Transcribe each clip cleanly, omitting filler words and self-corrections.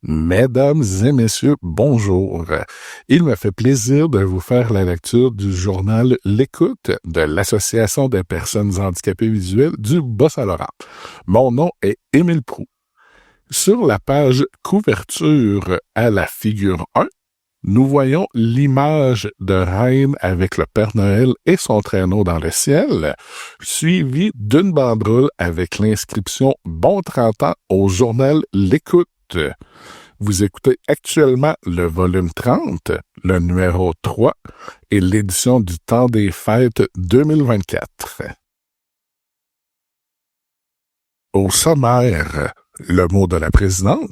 Mesdames et messieurs, bonjour. Il me fait plaisir de vous faire la lecture du journal L'Écoute de l'Association des personnes handicapées visuelles du Bas-Saint-Laurent. Mon nom est Émile Proulx. Sur la page couverture à la figure 1, nous voyons l'image de Reine avec le Père Noël et son traîneau dans le ciel, suivi d'une banderole avec l'inscription « Bon 30 ans » au journal L'Écoute. Vous écoutez actuellement le volume 30, le numéro 3 et l'édition du Temps des Fêtes 2024. Au sommaire, le mot de la présidente,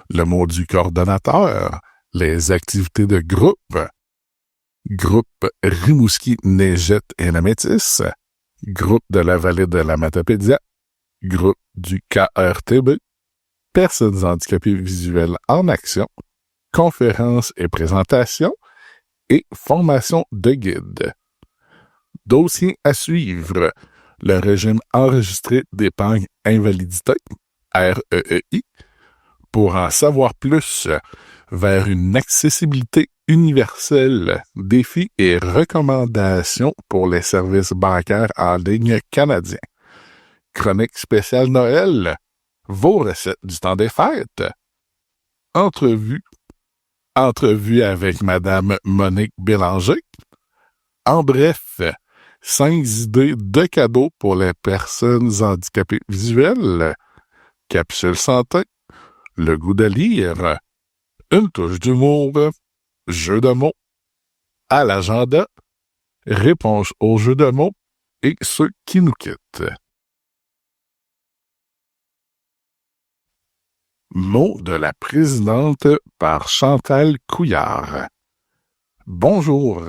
le mot du coordonnateur, les activités de groupe Rimouski-Neigette et la Métis, groupe de la vallée de la Matapédia, groupe du KRTB, personnes handicapées visuelles en action, conférences et présentations et formation de guide. Dossier à suivre, le régime enregistré d'épargne invalidité, REEI, pour en savoir plus vers une accessibilité universelle, défis et recommandations pour les services bancaires en ligne canadiens. Chronique spéciale Noël, vos recettes du temps des fêtes. Entrevue avec Madame Monique Bélanger. En bref, 5 idées de cadeaux pour les personnes handicapées visuelles. Capsule santé, le goût de lire, une touche d'humour, jeu de mots, à l'agenda, réponse aux jeux de mots et ceux qui nous quittent. Mot de la présidente par Chantal Couillard. Bonjour.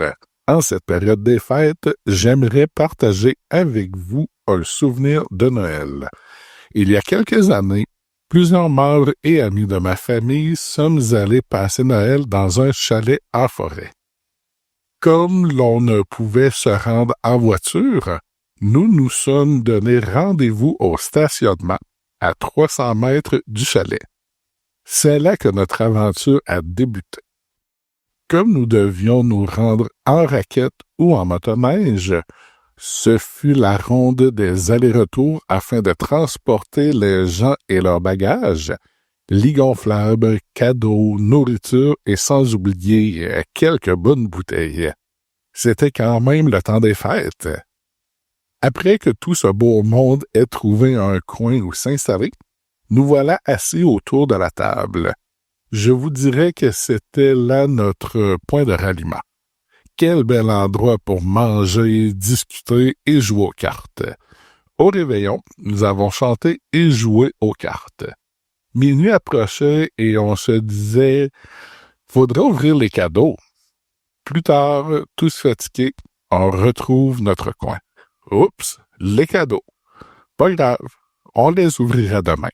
En cette période des fêtes, j'aimerais partager avec vous un souvenir de Noël. Il y a quelques années, plusieurs membres et amis de ma famille sommes allés passer Noël dans un chalet en forêt. Comme l'on ne pouvait se rendre en voiture, nous nous sommes donné rendez-vous au stationnement à 300 mètres du chalet. C'est là que notre aventure a débuté. Comme nous devions nous rendre en raquette ou en motoneige, ce fut la ronde des allers-retours afin de transporter les gens et leurs bagages, lits gonflables, cadeaux, nourriture et sans oublier quelques bonnes bouteilles. C'était quand même le temps des fêtes. Après que tout ce beau monde ait trouvé un coin où s'installer, nous voilà assis autour de la table. Je vous dirais que c'était là notre point de ralliement. Quel bel endroit pour manger, discuter et jouer aux cartes. Au réveillon, nous avons chanté et joué aux cartes. Minuit approchait et on se disait « Faudrait ouvrir les cadeaux ». Plus tard, tous fatigués, on retrouve notre coin. Oups, les cadeaux. Pas grave, on les ouvrira demain.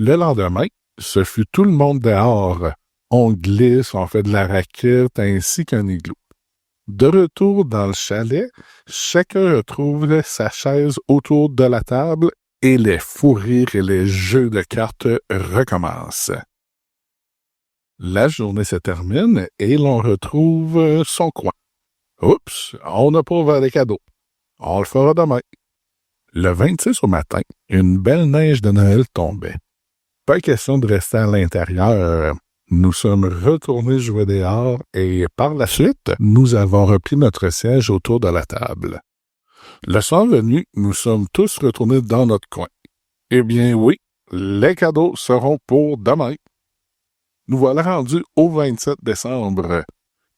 Le lendemain, ce fut tout le monde dehors. On glisse, on fait de la raquette ainsi qu'un igloo. De retour dans le chalet, chacun retrouve sa chaise autour de la table et les fous rires et les jeux de cartes recommencent. La journée se termine et l'on retrouve son coin. Oups, on n'a pas ouvert les cadeaux. On le fera demain. Le 26 au matin, une belle neige de Noël tombait. Pas question de rester à l'intérieur. Nous sommes retournés jouer dehors et par la suite, nous avons repris notre siège autour de la table. Le soir venu, nous sommes tous retournés dans notre coin. Eh bien oui, les cadeaux seront pour demain. Nous voilà rendus au 27 décembre.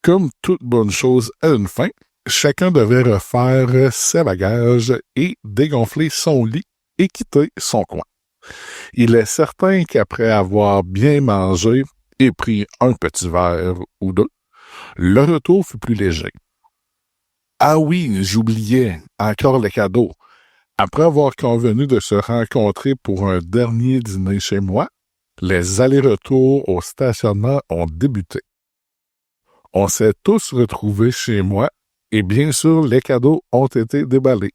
Comme toute bonne chose a une fin, chacun devait refaire ses bagages et dégonfler son lit et quitter son coin. Il est certain qu'après avoir bien mangé et pris un petit verre ou deux, le retour fut plus léger. Ah oui, j'oubliais, encore les cadeaux. Après avoir convenu de se rencontrer pour un dernier dîner chez moi, les allers-retours au stationnement ont débuté. On s'est tous retrouvés chez moi et bien sûr les cadeaux ont été déballés.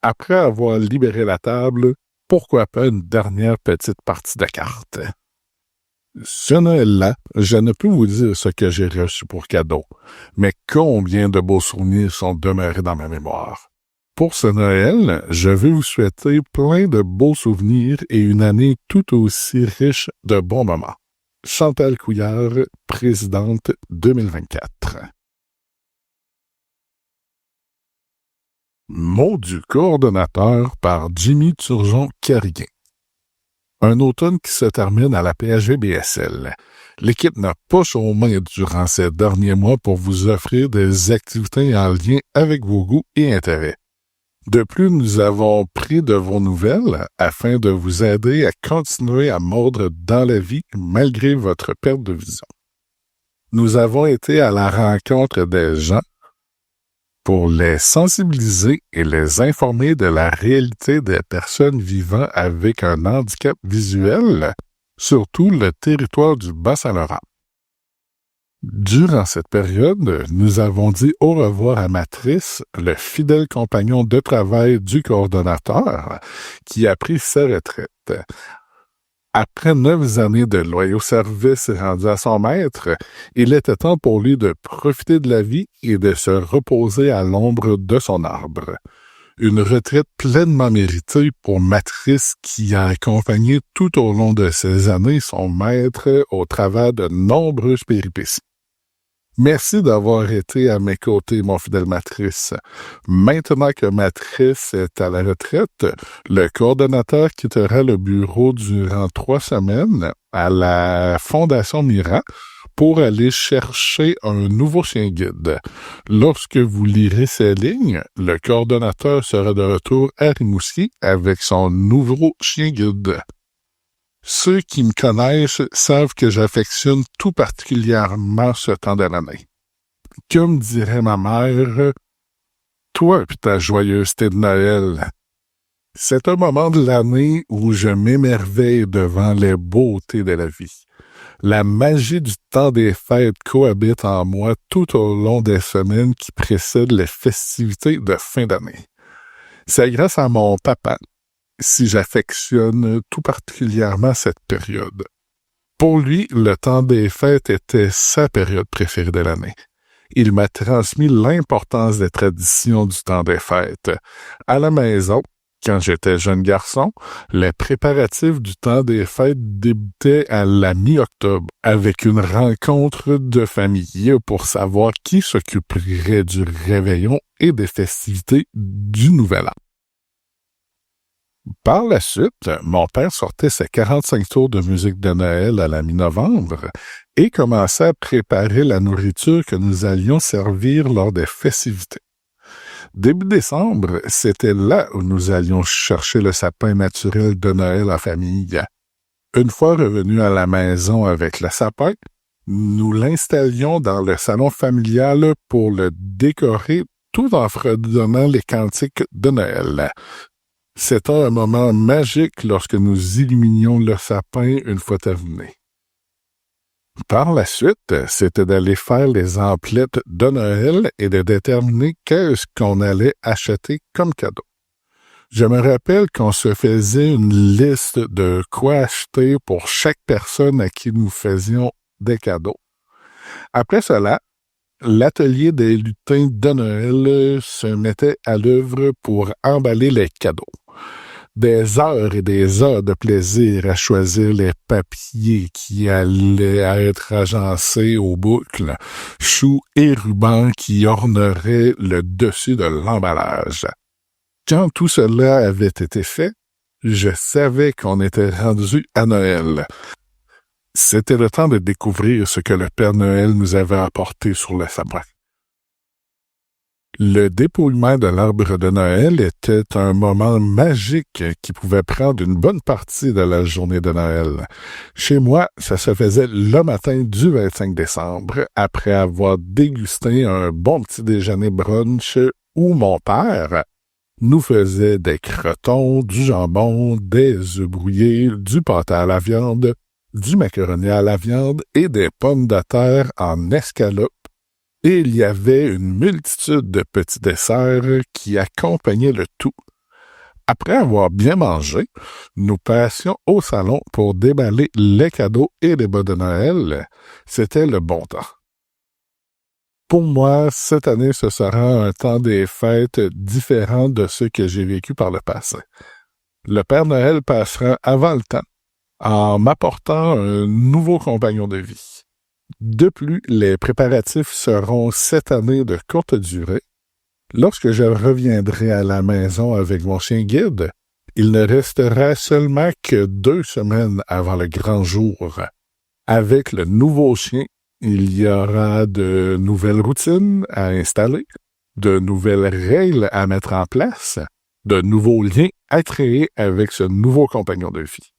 Après avoir libéré la table, pourquoi pas une dernière petite partie de cartes. Ce Noël-là, je ne peux vous dire ce que j'ai reçu pour cadeau, mais combien de beaux souvenirs sont demeurés dans ma mémoire. Pour ce Noël, je veux vous souhaiter plein de beaux souvenirs et une année tout aussi riche de bons moments. Chantal Couillard, présidente 2024. Mot du coordonnateur par Jimmy Turgeon-Carriguin. Un automne qui se termine à la PHVBSL. L'équipe n'a pas chômé durant ces derniers mois pour vous offrir des activités en lien avec vos goûts et intérêts. De plus, nous avons pris de vos nouvelles afin de vous aider à continuer à mordre dans la vie malgré votre perte de vision. Nous avons été à la rencontre des gens pour les sensibiliser et les informer de la réalité des personnes vivant avec un handicap visuel, surtout le territoire du Bas-Saint-Laurent. Durant cette période, nous avons dit au revoir à Matrice, le fidèle compagnon de travail du coordonnateur, qui a pris sa retraite. Après 9 années de loyaux services rendus à son maître, il était temps pour lui de profiter de la vie et de se reposer à l'ombre de son arbre. Une retraite pleinement méritée pour Matrice qui a accompagné tout au long de ces années son maître au travers de nombreuses péripéties. Merci d'avoir été à mes côtés, mon fidèle Matrice. Maintenant que Matrice est à la retraite, le coordonnateur quittera le bureau durant 3 semaines à la Fondation Mira pour aller chercher un nouveau chien guide. Lorsque vous lirez ces lignes, le coordonnateur sera de retour à Rimouski avec son nouveau chien guide. Ceux qui me connaissent savent que j'affectionne tout particulièrement ce temps de l'année. Comme dirait ma mère, toi et ta joyeuseté de Noël. C'est un moment de l'année où je m'émerveille devant les beautés de la vie. La magie du temps des fêtes cohabite en moi tout au long des semaines qui précèdent les festivités de fin d'année. C'est grâce à mon papa si j'affectionne tout particulièrement cette période. Pour lui, le temps des fêtes était sa période préférée de l'année. Il m'a transmis l'importance des traditions du temps des fêtes. À la maison, quand j'étais jeune garçon, les préparatifs du temps des fêtes débutaient à la mi-octobre avec une rencontre de famille pour savoir qui s'occuperait du réveillon et des festivités du Nouvel An. Par la suite, mon père sortait ses 45 tours de musique de Noël à la mi-novembre et commençait à préparer la nourriture que nous allions servir lors des festivités. Début décembre, c'était là où nous allions chercher le sapin naturel de Noël en famille. Une fois revenus à la maison avec le sapin, nous l'installions dans le salon familial pour le décorer tout en fredonnant les cantiques de Noël. C'était un moment magique lorsque nous illuminions le sapin une fois terminé. Par la suite, c'était d'aller faire les emplettes de Noël et de déterminer qu'est-ce qu'on allait acheter comme cadeau. Je me rappelle qu'on se faisait une liste de quoi acheter pour chaque personne à qui nous faisions des cadeaux. Après cela, l'atelier des lutins de Noël se mettait à l'œuvre pour emballer les cadeaux. Des heures et des heures de plaisir à choisir les papiers qui allaient être agencés aux boucles, choux et rubans qui orneraient le dessus de l'emballage. Quand tout cela avait été fait, je savais qu'on était rendu à Noël. C'était le temps de découvrir ce que le Père Noël nous avait apporté sur le sapin. Le dépouillement de l'arbre de Noël était un moment magique qui pouvait prendre une bonne partie de la journée de Noël. Chez moi, ça se faisait le matin du 25 décembre, après avoir dégusté un bon petit déjeuner brunch où mon père nous faisait des crotons, du jambon, des œufs brouillés, du pâté à la viande, du macaroni à la viande et des pommes de terre en escalope. Et il y avait une multitude de petits desserts qui accompagnaient le tout. Après avoir bien mangé, nous passions au salon pour déballer les cadeaux et les bas de Noël. C'était le bon temps. Pour moi, cette année, ce sera un temps des fêtes différent de ce que j'ai vécu par le passé. Le Père Noël passera avant le temps, en m'apportant un nouveau compagnon de vie. De plus, les préparatifs seront cette année de courte durée. Lorsque je reviendrai à la maison avec mon chien guide, il ne restera seulement que 2 semaines avant le grand jour. Avec le nouveau chien, il y aura de nouvelles routines à installer, de nouvelles règles à mettre en place, de nouveaux liens à créer avec ce nouveau compagnon de vie.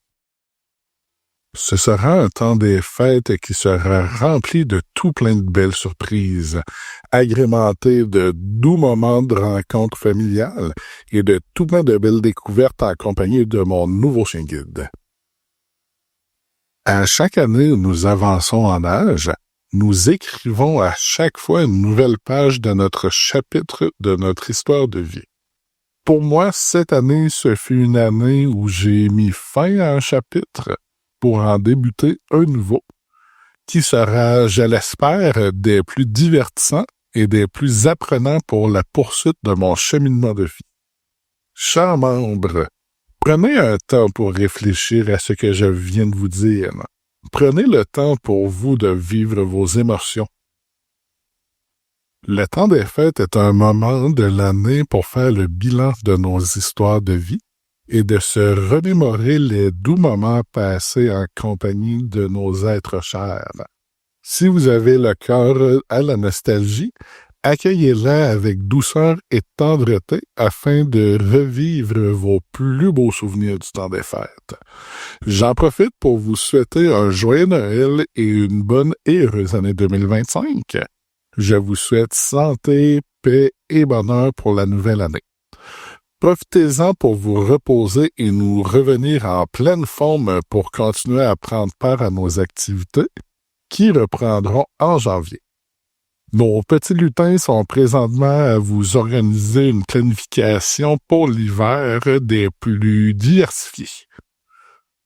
Ce sera un temps des fêtes qui sera rempli de tout plein de belles surprises, agrémenté de doux moments de rencontres familiales et de tout plein de belles découvertes en compagnie de mon nouveau chien guide. À chaque année où nous avançons en âge, nous écrivons à chaque fois une nouvelle page de notre chapitre de notre histoire de vie. Pour moi, cette année, ce fut une année où j'ai mis fin à un chapitre pour en débuter un nouveau, qui sera, je l'espère, des plus divertissants et des plus apprenants pour la poursuite de mon cheminement de vie. Chers membres, prenez un temps pour réfléchir à ce que je viens de vous dire. Prenez le temps pour vous de vivre vos émotions. Le temps des fêtes est un moment de l'année pour faire le bilan de nos histoires de vie et de se remémorer les doux moments passés en compagnie de nos êtres chers. Si vous avez le cœur à la nostalgie, accueillez-la avec douceur et tendreté afin de revivre vos plus beaux souvenirs du temps des fêtes. J'en profite pour vous souhaiter un joyeux Noël et une bonne et heureuse année 2025. Je vous souhaite santé, paix et bonheur pour la nouvelle année. Profitez-en pour vous reposer et nous revenir en pleine forme pour continuer à prendre part à nos activités qui reprendront en janvier. Nos petits lutins sont présentement à vous organiser une planification pour l'hiver des plus diversifiés.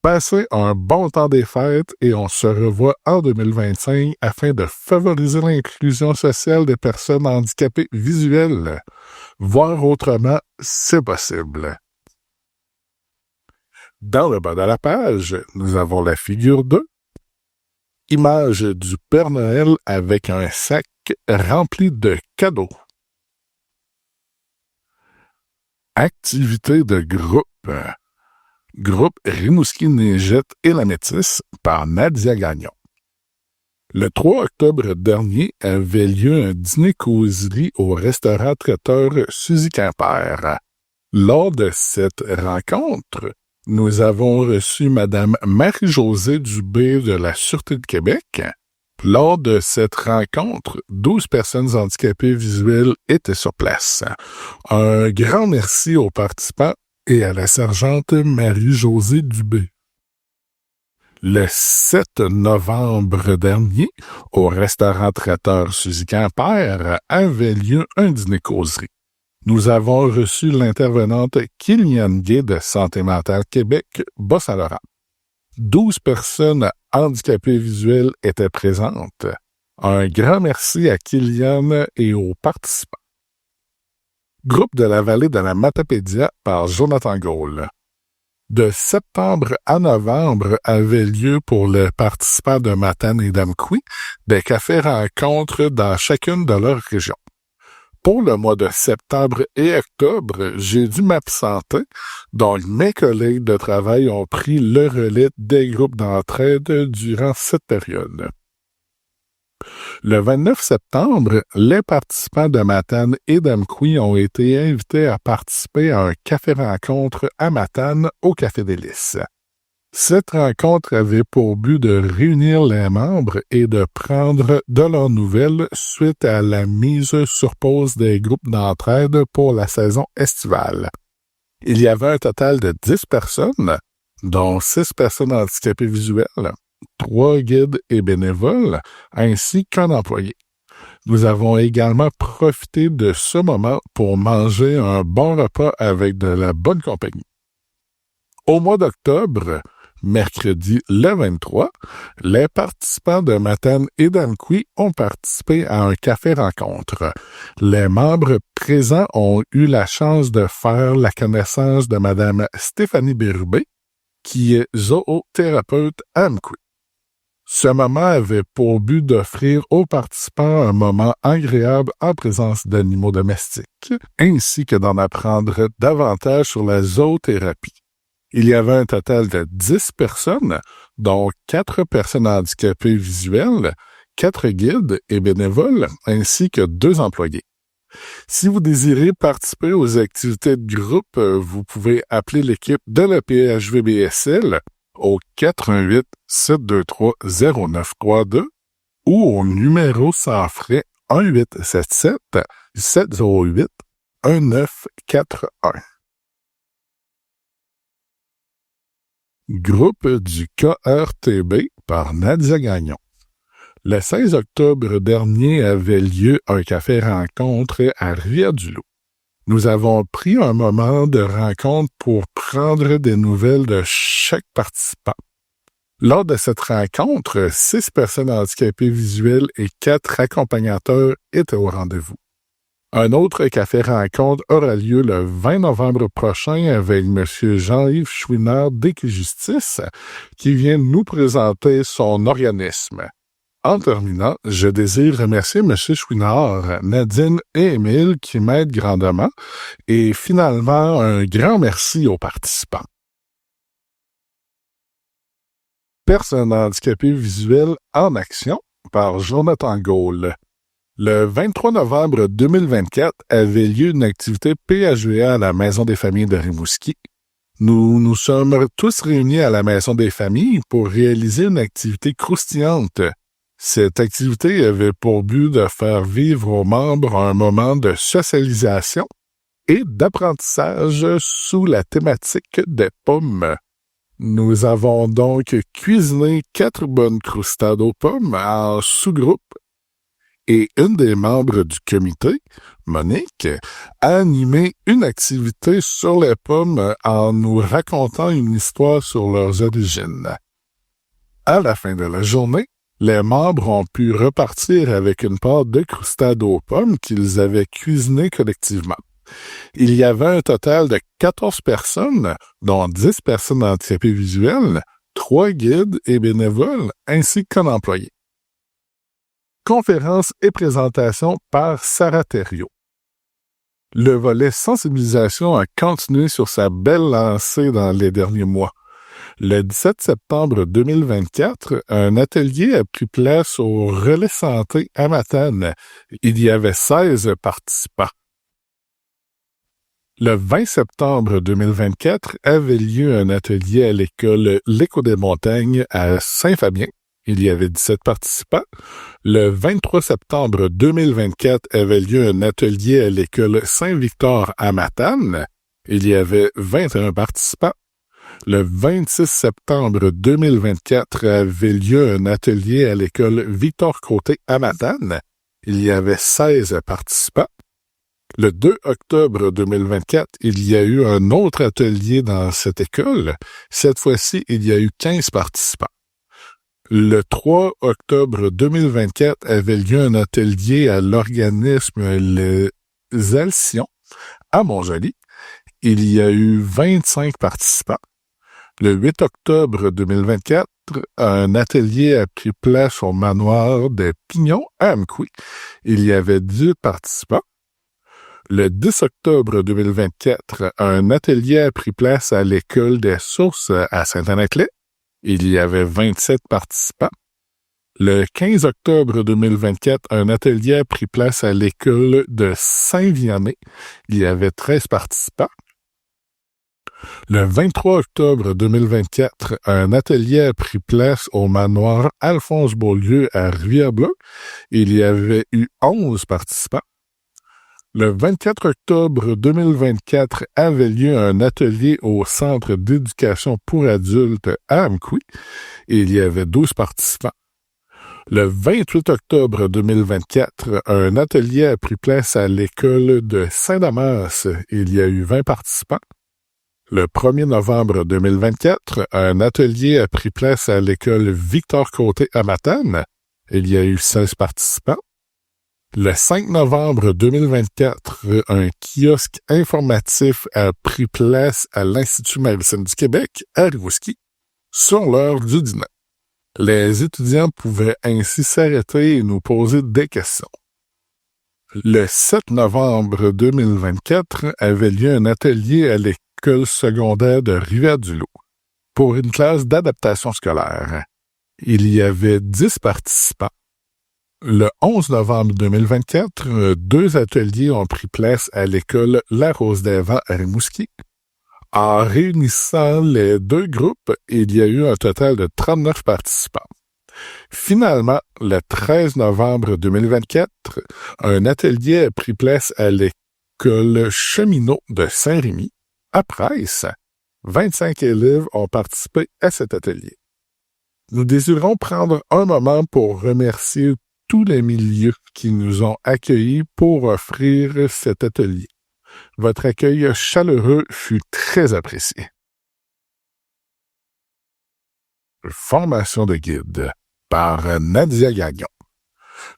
Passez un bon temps des fêtes et on se revoit en 2025 afin de favoriser l'inclusion sociale des personnes handicapées visuelles. Voir autrement, c'est possible. Dans le bas de la page, nous avons la figure 2, image du Père Noël avec un sac rempli de cadeaux. Activité de groupe. Groupe Rimouski-Neigette et la Métisse par Nadia Gagnon. Le 3 octobre dernier avait lieu un dîner-causerie au restaurant-traiteur Suzy Quimper. Lors de cette rencontre, nous avons reçu Madame Marie-Josée Dubé de la Sûreté de Québec. Lors de cette rencontre, 12 personnes handicapées visuelles étaient sur place. Un grand merci aux participants et à la sergente Marie-Josée Dubé. Le 7 novembre dernier, au restaurant-traiteur Suzy Quimper, avait lieu un dîner-causerie. Nous avons reçu l'intervenante Kylian Gay de Santé mentale Québec, Bas-Saint-Laurent. 12 personnes handicapées visuelles étaient présentes. Un grand merci à Kylian et aux participants. Groupe de la vallée de la Matapédia par Jonathan Gaulle. De septembre à novembre avait lieu pour les participants de Matane et d'Amqui des cafés-rencontres dans chacune de leurs régions. Pour le mois de septembre et octobre, j'ai dû m'absenter, donc mes collègues de travail ont pris le relais des groupes d'entraide durant cette période. Le 29 septembre, les participants de Matane et d'Amqui ont été invités à participer à un café-rencontre à Matane au Café des Lys. Cette rencontre avait pour but de réunir les membres et de prendre de leurs nouvelles suite à la mise sur pause des groupes d'entraide pour la saison estivale. Il y avait un total de 10 personnes, dont 6 personnes handicapées visuelles, 3 guides et bénévoles, ainsi qu'un employé. Nous avons également profité de ce moment pour manger un bon repas avec de la bonne compagnie. Au mois d'octobre, mercredi le 23, les participants de Matane et d'Amqui ont participé à un café-rencontre. Les membres présents ont eu la chance de faire la connaissance de Madame Stéphanie Bérubé, qui est zoothérapeute à Amqui. Ce moment avait pour but d'offrir aux participants un moment agréable en présence d'animaux domestiques, ainsi que d'en apprendre davantage sur la zoothérapie. Il y avait un total de 10 personnes, dont 4 personnes handicapées visuelles, 4 guides et bénévoles, ainsi que 2 employés. Si vous désirez participer aux activités de groupe, vous pouvez appeler l'équipe de la PHVBSL au 418-723-0932 ou au numéro sans frais 1877-708-1941. Groupe du KRTB par Nadia Gagnon. Le 16 octobre dernier avait lieu un café-rencontre à Rivière-du-Loup. Nous avons pris un moment de rencontre pour prendre des nouvelles de chaque participant. Lors de cette rencontre, 6 personnes handicapées visuelles et 4 accompagnateurs étaient au rendez-vous. Un autre café-rencontre aura lieu le 20 novembre prochain avec M. Jean-Yves Chouinard d'Équijustice, qui vient nous présenter son organisme. En terminant, je désire remercier M. Chouinard, Nadine et Émile qui m'aident grandement, et finalement un grand merci aux participants. Personnes handicapées visuelles en action par Jonathan Gaulle. Le 23 novembre 2024 avait lieu une activité PHVA à la Maison des familles de Rimouski. Nous nous sommes tous réunis à la Maison des familles pour réaliser une activité croustillante. Cette activité avait pour but de faire vivre aux membres un moment de socialisation et d'apprentissage sous la thématique des pommes. Nous avons donc cuisiné 4 bonnes croustades aux pommes en sous-groupe. Et une des membres du comité, Monique, a animé une activité sur les pommes en nous racontant une histoire sur leurs origines. À la fin de la journée, les membres ont pu repartir avec une part de croustade aux pommes qu'ils avaient cuisinées collectivement. Il y avait un total de 14 personnes, dont 10 personnes handicapées visuelles, 3 guides et bénévoles, ainsi qu'un employé. Conférence et présentation par Sarah Thériault. Le volet sensibilisation a continué sur sa belle lancée dans les derniers mois. Le 17 septembre 2024, un atelier a pris place au Relais Santé à Matane. Il y avait 16 participants. Le 20 septembre 2024 avait lieu un atelier à l'école L'Écho des Montagnes à Saint-Fabien. Il y avait 17 participants. Le 23 septembre 2024 avait lieu un atelier à l'école Saint-Victor à Matane. Il y avait 21 participants. Le 26 septembre 2024 avait lieu un atelier à l'école Victor-Côté à Matane. Il y avait 16 participants. Le 2 octobre 2024, il y a eu un autre atelier dans cette école. Cette fois-ci, il y a eu 15 participants. Le 3 octobre 2024 avait lieu un atelier à l'organisme Les Alcyons à Montjoly. Il y a eu 25 participants. Le 8 octobre 2024, un atelier a pris place au manoir des Pignons à Amqui. Il y avait 10 participants. Le 10 octobre 2024, un atelier a pris place à l'école des Sources à Saint-Anaclet. Il y avait 27 participants. Le 15 octobre 2024, un atelier a pris place à l'école de Saint-Vianney. Il y avait 13 participants. Le 23 octobre 2024, un atelier a pris place au manoir Alphonse-Beaulieu à Rivière-Bleue. Il y avait eu 11 participants. Le 24 octobre 2024 avait lieu un atelier au Centre d'éducation pour adultes à Amqui. Il y avait 12 participants. Le 28 octobre 2024, un atelier a pris place à l'école de Saint-Damas. Il y a eu 20 participants. Le 1er novembre 2024, un atelier a pris place à l'école Victor-Côté à Matane. Il y a eu 16 participants. Le 5 novembre 2024, un kiosque informatif a pris place à l'Institut Madison du Québec à Rimouski sur l'heure du dîner. Les étudiants pouvaient ainsi s'arrêter et nous poser des questions. Le 7 novembre 2024 avait lieu un atelier à l'école secondaire de Rivière-du-Loup pour une classe d'adaptation scolaire. Il y avait 10 participants. Le 11 novembre 2024, 2 ateliers ont pris place à l'école La Rose-des-Vents à Rimouski. En réunissant les 2 groupes, il y a eu un total de 39 participants. Finalement, le 13 novembre 2024, un atelier a pris place à l'école Cheminot de Saint-Rémy, à Price. 25 élèves ont participé à cet atelier. Nous désirons prendre un moment pour remercier tous les milieux qui nous ont accueillis pour offrir cet atelier. Votre accueil chaleureux fut très apprécié. Formation de guide par Nadia Gagnon.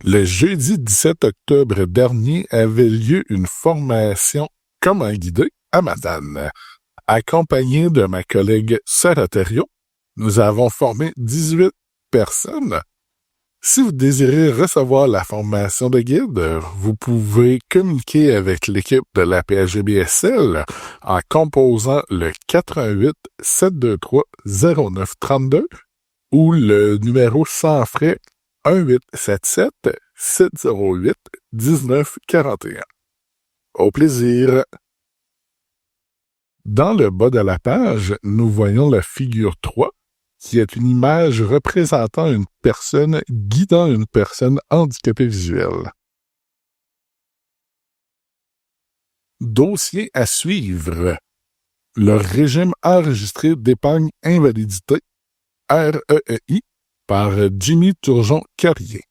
Le jeudi 17 octobre dernier avait lieu une formation Comment guider à Matane. Accompagné de ma collègue Sarah Thériault, nous avons formé 18 personnes. Si vous désirez recevoir la formation de guide, vous pouvez communiquer avec l'équipe de la PHGBSL en composant le 88 723 0932 ou le numéro sans frais 1877 708 1941. Au plaisir! Dans le bas de la page, nous voyons la figure 3, qui est une image représentant une personne guidant une personne handicapée visuelle. Dossier à suivre. Le régime enregistré d'épargne invalidité, REEI, par Jimmy Turgeon-Carrier.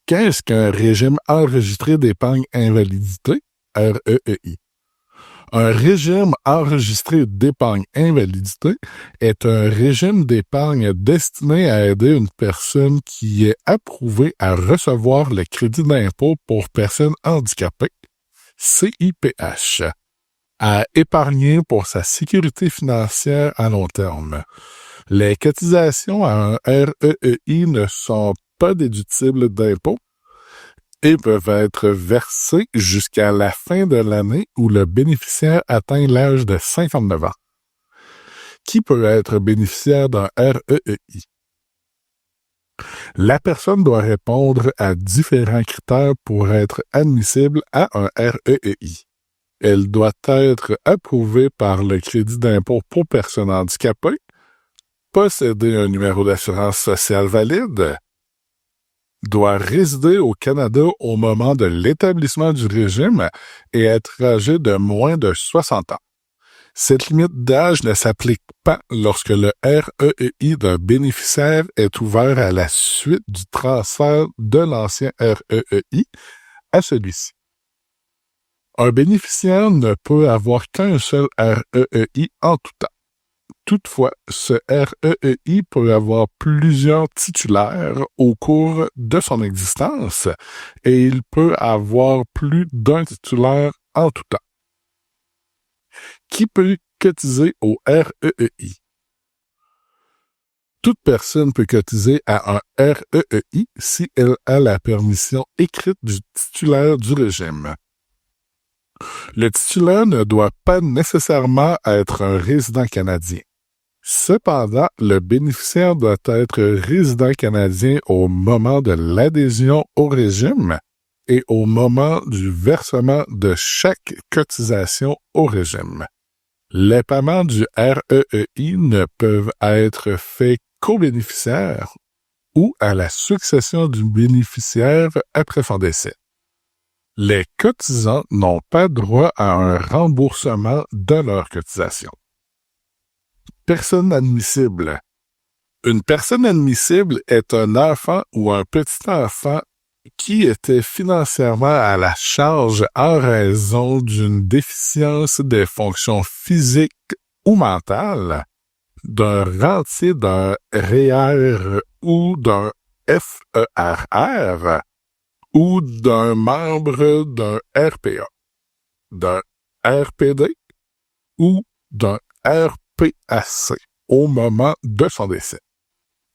Qu'est-ce qu'un régime enregistré d'épargne invalidité, REEI? Un régime enregistré d'épargne invalidité est un régime d'épargne destiné à aider une personne qui est approuvée à recevoir le crédit d'impôt pour personnes handicapées, CIPH, à épargner pour sa sécurité financière à long terme. Les cotisations à un REEI ne sont pas déductibles d'impôt et peuvent être versés jusqu'à la fin de l'année où le bénéficiaire atteint l'âge de 59 ans. Qui peut être bénéficiaire d'un REEI? La personne doit répondre à différents critères pour être admissible à un REEI. Elle doit être approuvée par le crédit d'impôt pour personnes handicapées, posséder un numéro d'assurance sociale valide, doit résider au Canada au moment de l'établissement du régime et être âgé de moins de 60 ans. Cette limite d'âge ne s'applique pas lorsque le REEI d'un bénéficiaire est ouvert à la suite du transfert de l'ancien REEI à celui-ci. Un bénéficiaire ne peut avoir qu'un seul REEI en tout temps. Toutefois, ce REEI peut avoir plusieurs titulaires au cours de son existence et il peut avoir plus d'un titulaire en tout temps. Qui peut cotiser au REEI? Toute personne peut cotiser à un REEI si elle a la permission écrite du titulaire du régime. Le titulaire ne doit pas nécessairement être un résident canadien. Cependant, le bénéficiaire doit être résident canadien au moment de l'adhésion au régime et au moment du versement de chaque cotisation au régime. Les paiements du REEI ne peuvent être faits qu'au bénéficiaire ou à la succession du bénéficiaire après son décès. Les cotisants n'ont pas droit à un remboursement de leur cotisation. Personne admissible. Une personne admissible est un enfant ou un petit enfant qui était financièrement à la charge en raison d'une déficience des fonctions physiques ou mentales, d'un rentier d'un REER ou d'un FERR ou d'un membre d'un RPA, d'un RPD ou d'un RPAC au moment de son décès.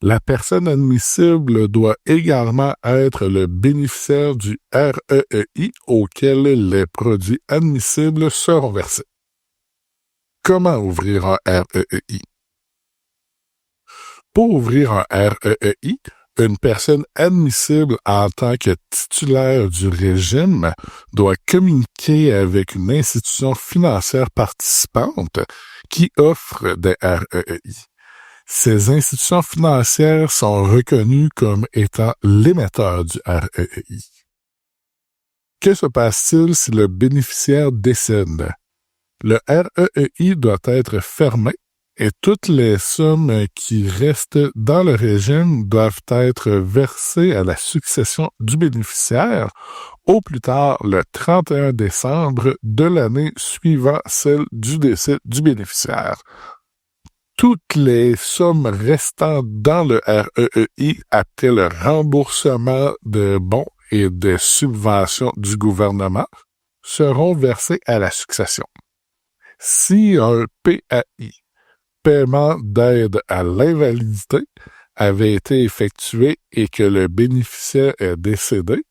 La personne admissible doit également être le bénéficiaire du REEI auquel les produits admissibles seront versés. Comment ouvrir un REEI? Pour ouvrir un REEI, une personne admissible en tant que titulaire du régime doit communiquer avec une institution financière participante qui offre des REEI. Ces institutions financières sont reconnues comme étant l'émetteur du REEI. Que se passe-t-il si le bénéficiaire décède? Le REEI doit être fermé et toutes les sommes qui restent dans le régime doivent être versées à la succession du bénéficiaire au plus tard le 31 décembre de l'année suivant celle du décès du bénéficiaire. Toutes les sommes restant dans le REEI après le remboursement de bons et de subventions du gouvernement seront versées à la succession. Si un PAI, paiement d'aide à l'invalidité, avait été effectué et que le bénéficiaire est décédé,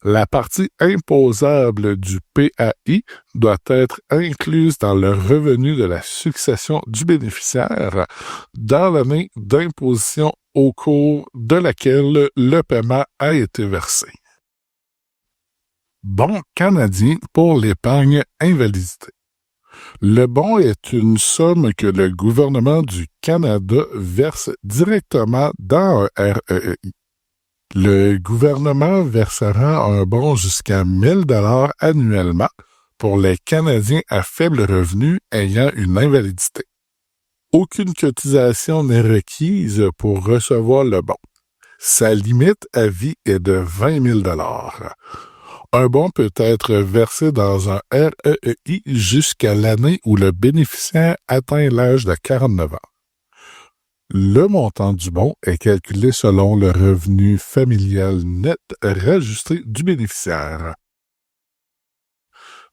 la partie imposable du PAI doit être incluse dans le revenu de la succession du bénéficiaire dans l'année d'imposition au cours de laquelle le paiement a été versé. Bon canadien pour l'épargne invalidité. Le bon est une somme que le gouvernement du Canada verse directement dans un REEI. Le gouvernement versera un bon jusqu'à 1 000 $ annuellement pour les Canadiens à faible revenu ayant une invalidité. Aucune cotisation n'est requise pour recevoir le bon. Sa limite à vie est de 20 000 $. Un bon peut être versé dans un REEI jusqu'à l'année où le bénéficiaire atteint l'âge de 49 ans. Le montant du bon est calculé selon le revenu familial net rajusté du bénéficiaire.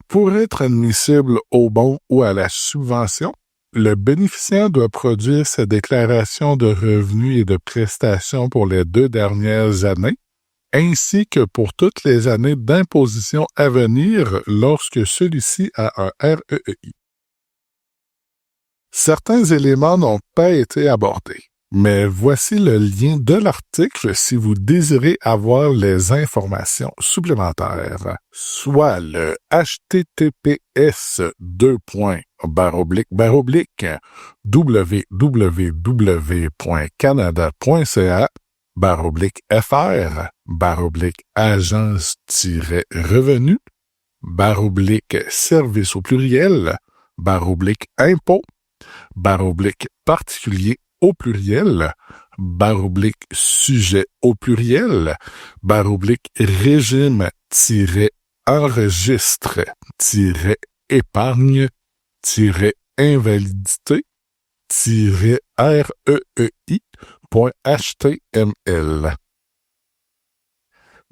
Pour être admissible au bon ou à la subvention, le bénéficiaire doit produire sa déclaration de revenus et de prestations pour les 2 dernières années, ainsi que pour toutes les années d'imposition à venir lorsque celui-ci a un REEI. Certains éléments n'ont pas été abordés, mais voici le lien de l'article si vous désirez avoir les informations supplémentaires, soit le https://www.canada.ca/agence-revenu/service au pluriel /impôt /particulier au pluriel /sujet au pluriel -régime-enregistre-invalidité-REEI.html.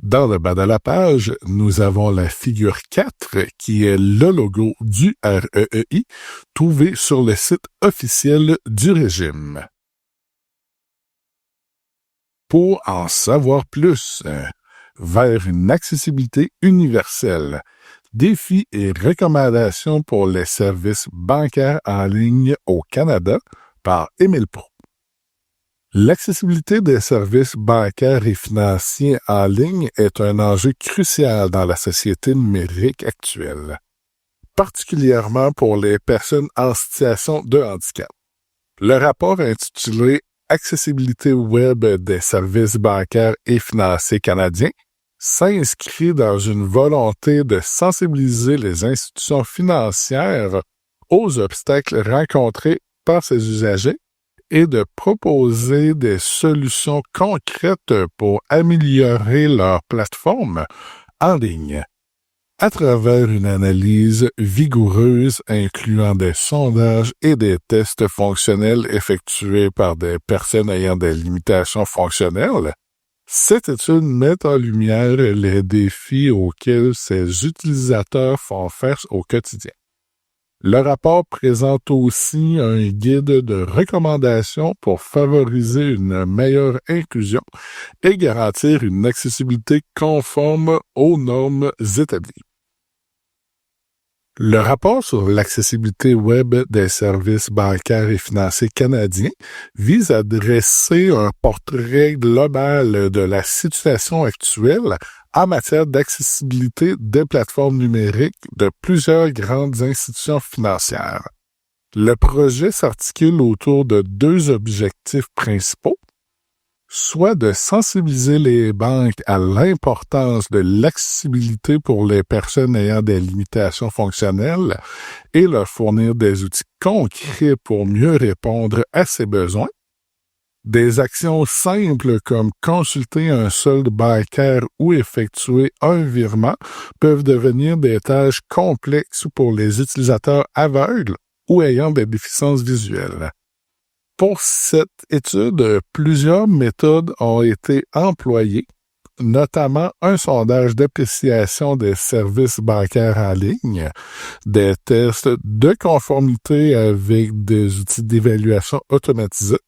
Dans le bas de la page, nous avons la figure 4 qui est le logo du REEI trouvé sur le site officiel du régime. Pour en savoir plus, vers une accessibilité universelle, défis et recommandations pour les services bancaires en ligne au Canada par Émile Proulx. L'accessibilité des services bancaires et financiers en ligne est un enjeu crucial dans la société numérique actuelle, particulièrement pour les personnes en situation de handicap. Le rapport intitulé « Accessibilité web des services bancaires et financiers canadiens » s'inscrit dans une volonté de sensibiliser les institutions financières aux obstacles rencontrés par ces usagers et de proposer des solutions concrètes pour améliorer leur plateforme en ligne. À travers une analyse vigoureuse incluant des sondages et des tests fonctionnels effectués par des personnes ayant des limitations fonctionnelles, cette étude met en lumière les défis auxquels ces utilisateurs font face au quotidien. Le rapport présente aussi un guide de recommandations pour favoriser une meilleure inclusion et garantir une accessibilité conforme aux normes établies. Le rapport sur l'accessibilité web des services bancaires et financiers canadiens vise à dresser un portrait global de la situation actuelle en matière d'accessibilité des plateformes numériques de plusieurs grandes institutions financières. Le projet s'articule autour de deux objectifs principaux, soit de sensibiliser les banques à l'importance de l'accessibilité pour les personnes ayant des limitations fonctionnelles et leur fournir des outils concrets pour mieux répondre à ces besoins. Des actions simples comme consulter un solde bancaire ou effectuer un virement peuvent devenir des tâches complexes pour les utilisateurs aveugles ou ayant des déficiences visuelles. Pour cette étude, plusieurs méthodes ont été employées, notamment un sondage d'appréciation des services bancaires en ligne, des tests de conformité avec des outils d'évaluation automatisés,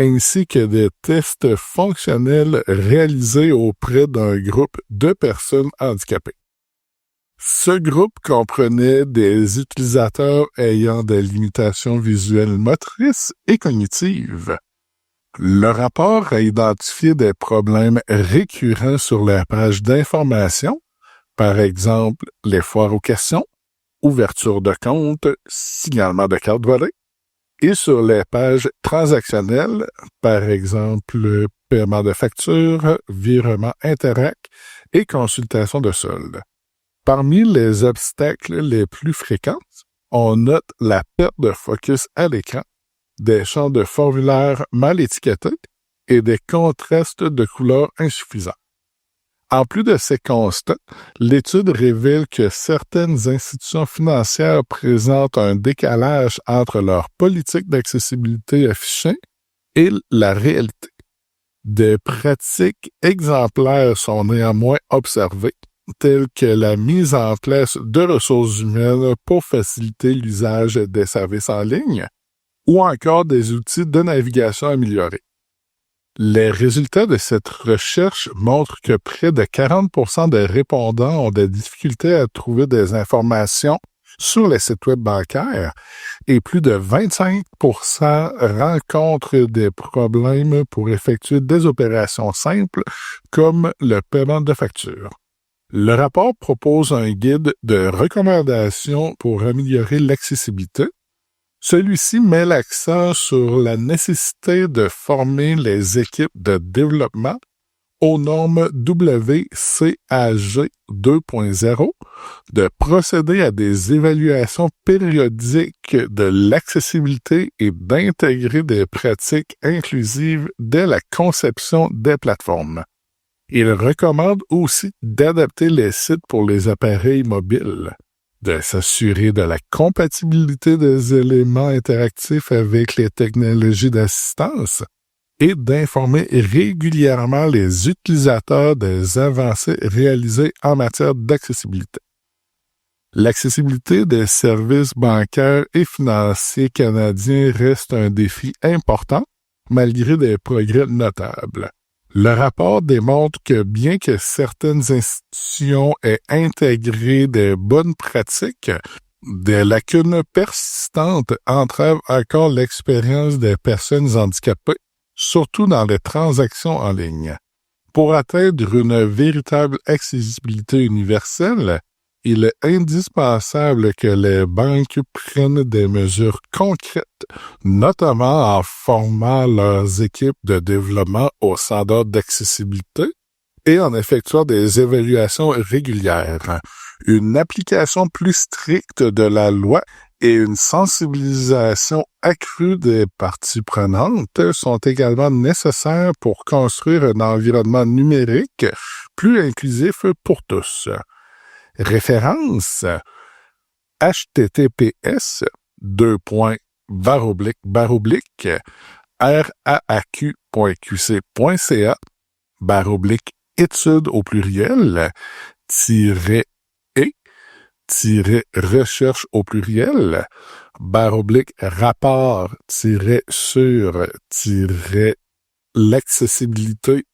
ainsi que des tests fonctionnels réalisés auprès d'un groupe de personnes handicapées. Ce groupe comprenait des utilisateurs ayant des limitations visuelles motrices et cognitives. Le rapport a identifié des problèmes récurrents sur la page d'information, par exemple les foires aux questions, ouverture de compte, signalement de carte volée, et sur les pages transactionnelles, par exemple paiement de factures, virement Interac et consultation de solde. Parmi les obstacles les plus fréquents, on note la perte de focus à l'écran, des champs de formulaire mal étiquetés et des contrastes de couleurs insuffisants. En plus de ces constats, l'étude révèle que certaines institutions financières présentent un décalage entre leur politique d'accessibilité affichée et la réalité. Des pratiques exemplaires sont néanmoins observées, telles que la mise en place de ressources humaines pour faciliter l'usage des services en ligne, ou encore des outils de navigation améliorés. Les résultats de cette recherche montrent que près de 40% des répondants ont des difficultés à trouver des informations sur les sites web bancaires et plus de 25% rencontrent des problèmes pour effectuer des opérations simples comme le paiement de factures. Le rapport propose un guide de recommandations pour améliorer l'accessibilité. Celui-ci met l'accent sur la nécessité de former les équipes de développement aux normes WCAG 2.0, de procéder à des évaluations périodiques de l'accessibilité et d'intégrer des pratiques inclusives dès la conception des plateformes. Il recommande aussi d'adapter les sites pour les appareils mobiles, de s'assurer de la compatibilité des éléments interactifs avec les technologies d'assistance et d'informer régulièrement les utilisateurs des avancées réalisées en matière d'accessibilité. L'accessibilité des services bancaires et financiers canadiens reste un défi important, malgré des progrès notables. Le rapport démontre que bien que certaines institutions aient intégré des bonnes pratiques, des lacunes persistantes entravent encore l'expérience des personnes handicapées, surtout dans les transactions en ligne. Pour atteindre une véritable accessibilité universelle, il est indispensable que les banques prennent des mesures concrètes, notamment en formant leurs équipes de développement aux standards d'accessibilité et en effectuant des évaluations régulières. Une application plus stricte de la loi et une sensibilisation accrue des parties prenantes sont également nécessaires pour construire un environnement numérique plus inclusif pour tous. Référence https://raaq.qc.ca/études au pluriel -et-recherche au pluriel /rapport sur l'accessibilité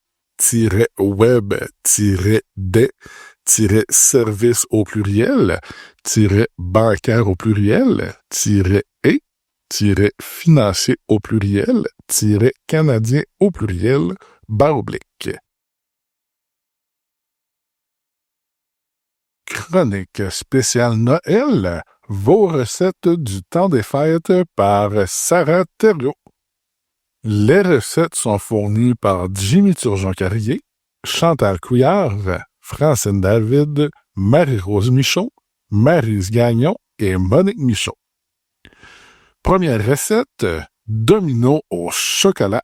web des services au pluriel bancaire au pluriel et financier au pluriel canadien au pluriel /. Chronique spéciale Noël, vos recettes du temps des fêtes par Sarah Thériault. Les recettes sont fournies par Jimmy Turgeon-Carrier, Chantal Couillard, Francine David, Marie-Rose Michaud, Maryse Gagnon et Monique Michaud. Première recette, domino au chocolat,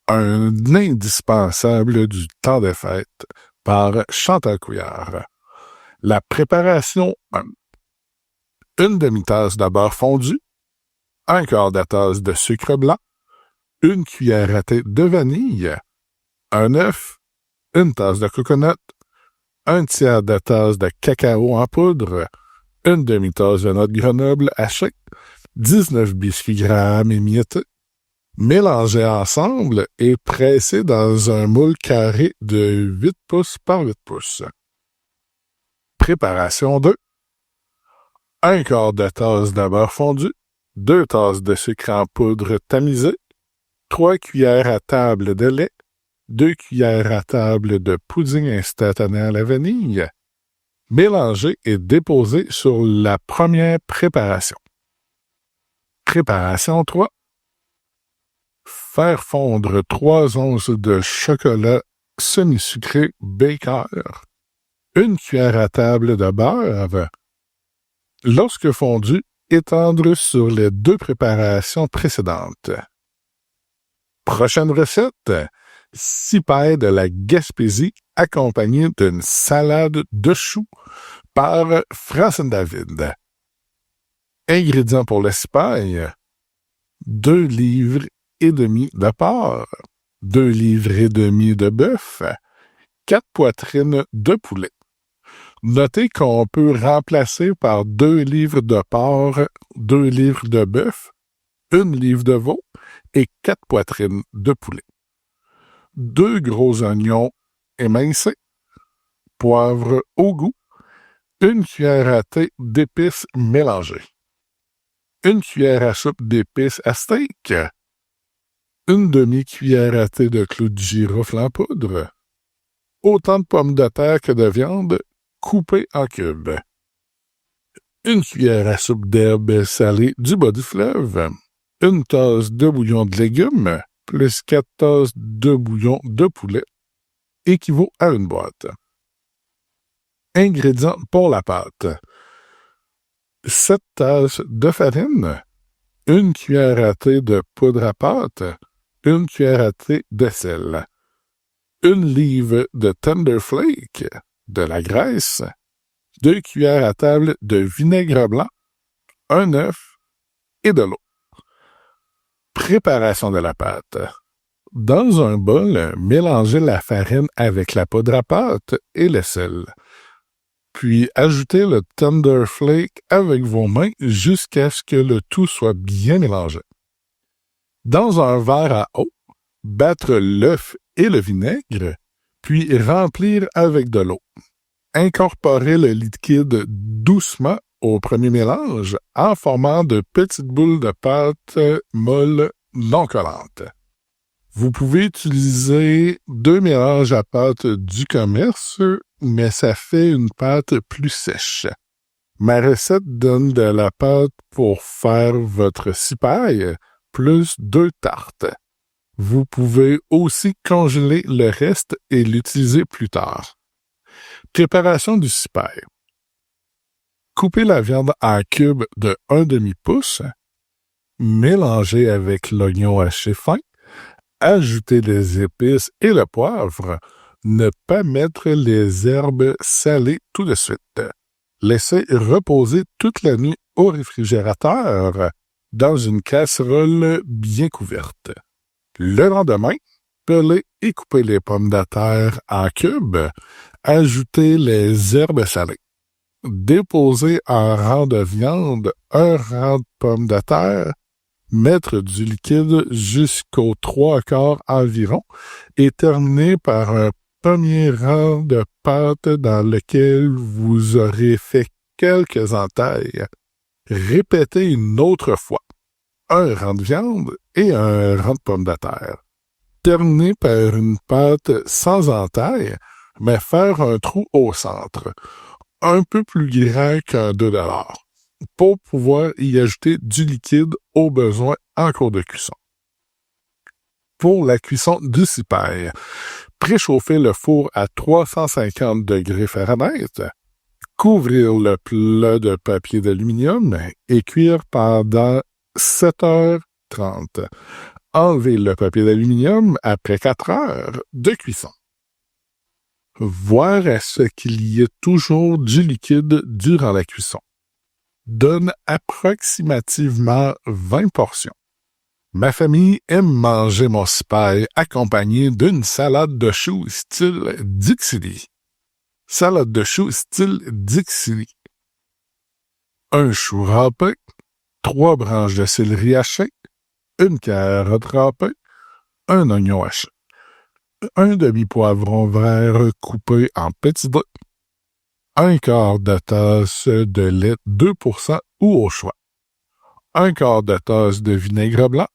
un indispensable du temps des fêtes par Chantal Couillard. La préparation, une demi-tasse de beurre fondu, un quart de tasse de sucre blanc, une cuillère à thé de vanille, un œuf, une tasse de coconut, un tiers de tasse de cacao en poudre, une demi-tasse de noix de Grenoble hachée, 19 biscuits Graham émiettés, mélangés ensemble et pressés dans un moule carré de 8 pouces par 8 pouces. Préparation 2. Un quart de tasse de beurre fondu, 2 tasses de sucre en poudre tamisé, 3 cuillères à table de lait, 2 cuillères à table de pudding instantané à la vanille, mélangez et déposez sur la première préparation. Préparation 3. Faire fondre 3 onces de chocolat semi-sucré Baker, une cuillère à table de beurre. Lorsque fondu, étendre sur les 2 préparations précédentes. Prochaine recette, 6 pailles de la Gaspésie accompagnées d'une salade de choux par Francine David. Ingrédients pour les 6 pailles, 2 livres et demi de porc, 2 livres et demi de bœuf, 4 poitrines de poulet. Notez qu'on peut remplacer par 2 livres de porc, 2 livres de bœuf, 1 livre de veau et 4 poitrines de poulet. 2 gros oignons émincés, poivre au goût, 1 cuillère à thé d'épices mélangées, 1 cuillère à soupe d'épices à steak, 1 demi-cuillère à thé de clous de girofle en poudre, autant de pommes de terre que de viande coupées en cubes, 1 cuillère à soupe d'herbes salées du bas du fleuve, 1 tasse de bouillon de légumes, plus 4 tasses de bouillon de poulet, équivaut à 1 boîte. Ingrédients pour la pâte. 7 tasses de farine, 1 cuillère à thé de poudre à pâte, 1 cuillère à thé de sel, 1 livre de Tender Flake, de la graisse, 2 cuillères à table de vinaigre blanc, 1 œuf et de l'eau. Préparation de la pâte. Dans un bol, mélangez la farine avec la poudre à pâte et le sel. Puis ajoutez le Tender Flake avec vos mains jusqu'à ce que le tout soit bien mélangé. Dans un verre à eau, battre l'œuf et le vinaigre, puis remplir avec de l'eau. Incorporez le liquide doucement au premier mélange en formant de petites boules de pâte molle non collantes. Vous pouvez utiliser 2 mélanges à pâte du commerce, mais ça fait une pâte plus sèche. Ma recette donne de la pâte pour faire votre 6 pailles, plus 2 tartes. Vous pouvez aussi congeler le reste et l'utiliser plus tard. Préparation du 6 pailles. Coupez la viande en cubes de 1 demi-pouce. Mélangez avec l'oignon haché fin. Ajoutez les épices et le poivre. Ne pas mettre les herbes salées tout de suite. Laissez reposer toute la nuit au réfrigérateur dans une casserole bien couverte. Le lendemain, pelez et coupez les pommes de terre en cubes. Ajoutez les herbes salées. Déposez un rang de viande, un rang de pommes de terre, mettre du liquide jusqu'aux 3/4 environ et terminer par un premier rang de pâte dans lequel vous aurez fait quelques entailles. Répétez une autre fois. Un rang de viande et un rang de pommes de terre. Terminez par une pâte sans entaille, mais faire un trou au centre, un peu plus grand qu'un 2$, pour pouvoir y ajouter du liquide au besoin en cours de cuisson. Pour la cuisson du cipaille, préchauffez le four à 350 degrés Fahrenheit, couvrir le plat de papier d'aluminium et cuire pendant 7h30. Enlevez le papier d'aluminium après 4 heures de cuisson. Voir à ce qu'il y ait toujours du liquide durant la cuisson. Donne approximativement 20 portions. Ma famille aime manger mon cipaille accompagné d'une salade de choux style Dixili. Salade de choux style Dixili. Un chou râpé, 3 branches de céleri haché, une carotte râpée, un oignon haché, un demi-poivron vert coupé en petits dés, un quart de tasse de lait 2% ou au choix, un quart de tasse de vinaigre blanc,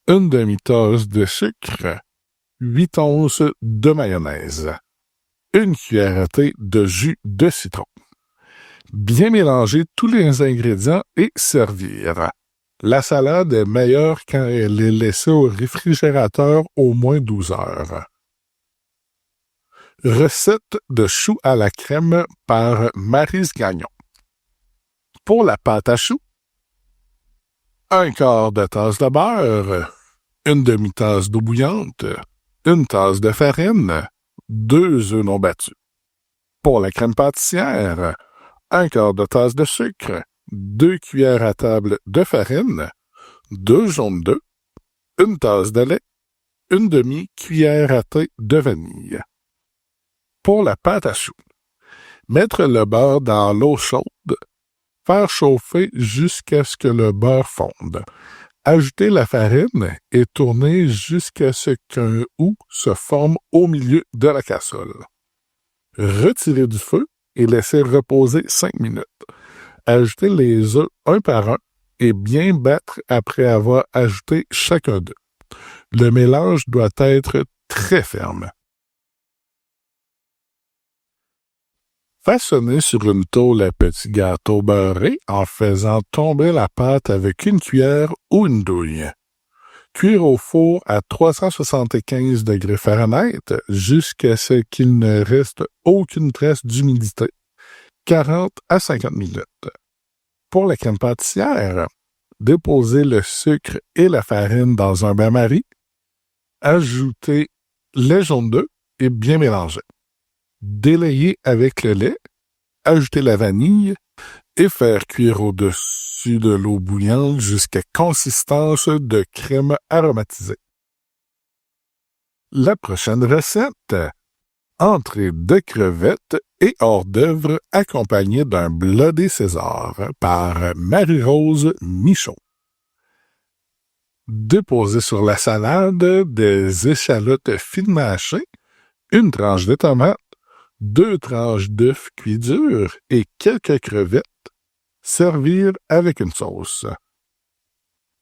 une demi-tasse de sucre, 8 onces de mayonnaise, une cuillère à thé de jus de citron. Bien mélanger tous les ingrédients et servir. La salade est meilleure quand elle est laissée au réfrigérateur au moins 12 heures. Recette de choux à la crème par Maryse Gagnon. Pour la pâte à choux, un quart de tasse de beurre, une demi-tasse d'eau bouillante, une tasse de farine, 2 œufs non battus. Pour la crème pâtissière, un quart de tasse de sucre, 2 cuillères à table de farine, 2 jaunes d'œufs, une tasse de lait, une demi-cuillère à thé de vanille. Pour la pâte à choux, mettre le beurre dans l'eau chaude, faire chauffer jusqu'à ce que le beurre fonde. Ajouter la farine et tourner jusqu'à ce qu'un houx se forme au milieu de la casserole. Retirer du feu et laisser reposer 5 minutes. Ajouter les œufs un par un et bien battre après avoir ajouté chacun d'eux. Le mélange doit être très ferme. Façonnez sur une tôle à petits gâteaux beurrés en faisant tomber la pâte avec une cuillère ou une douille. Cuire au four à 375 degrés Fahrenheit jusqu'à ce qu'il ne reste aucune trace d'humidité. 40 à 50 minutes. Pour la crème pâtissière, déposez le sucre et la farine dans un bain-marie. Ajoutez les jaunes d'œufs et bien mélanger. Délayer avec le lait, ajouter la vanille et faire cuire au-dessus de l'eau bouillante jusqu'à consistance de crème aromatisée. La prochaine recette, entrée de crevettes et hors d'œuvre accompagnée d'un blodé César par Marie-Rose Michaud. Déposez sur la salade des échalotes finement hachées, une tranche de tomate, 2 tranches d'œufs cuits durs et quelques crevettes. Servir avec une sauce.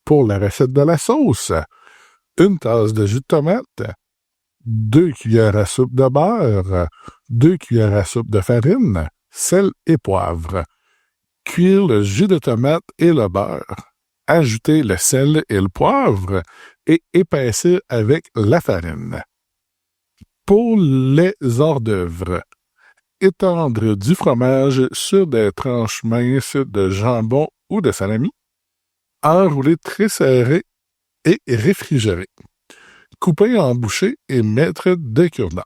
Pour la recette de la sauce, une tasse de jus de tomate, 2 cuillères à soupe de beurre, 2 cuillères à soupe de farine, sel et poivre. Cuire le jus de tomate et le beurre. Ajouter le sel et le poivre et épaissir avec la farine. Pour les hors d'œuvre, étendre du fromage sur des tranches minces de jambon ou de salami, enrouler très serré et réfrigérer. Couper en bouchées et mettre des cure-dents.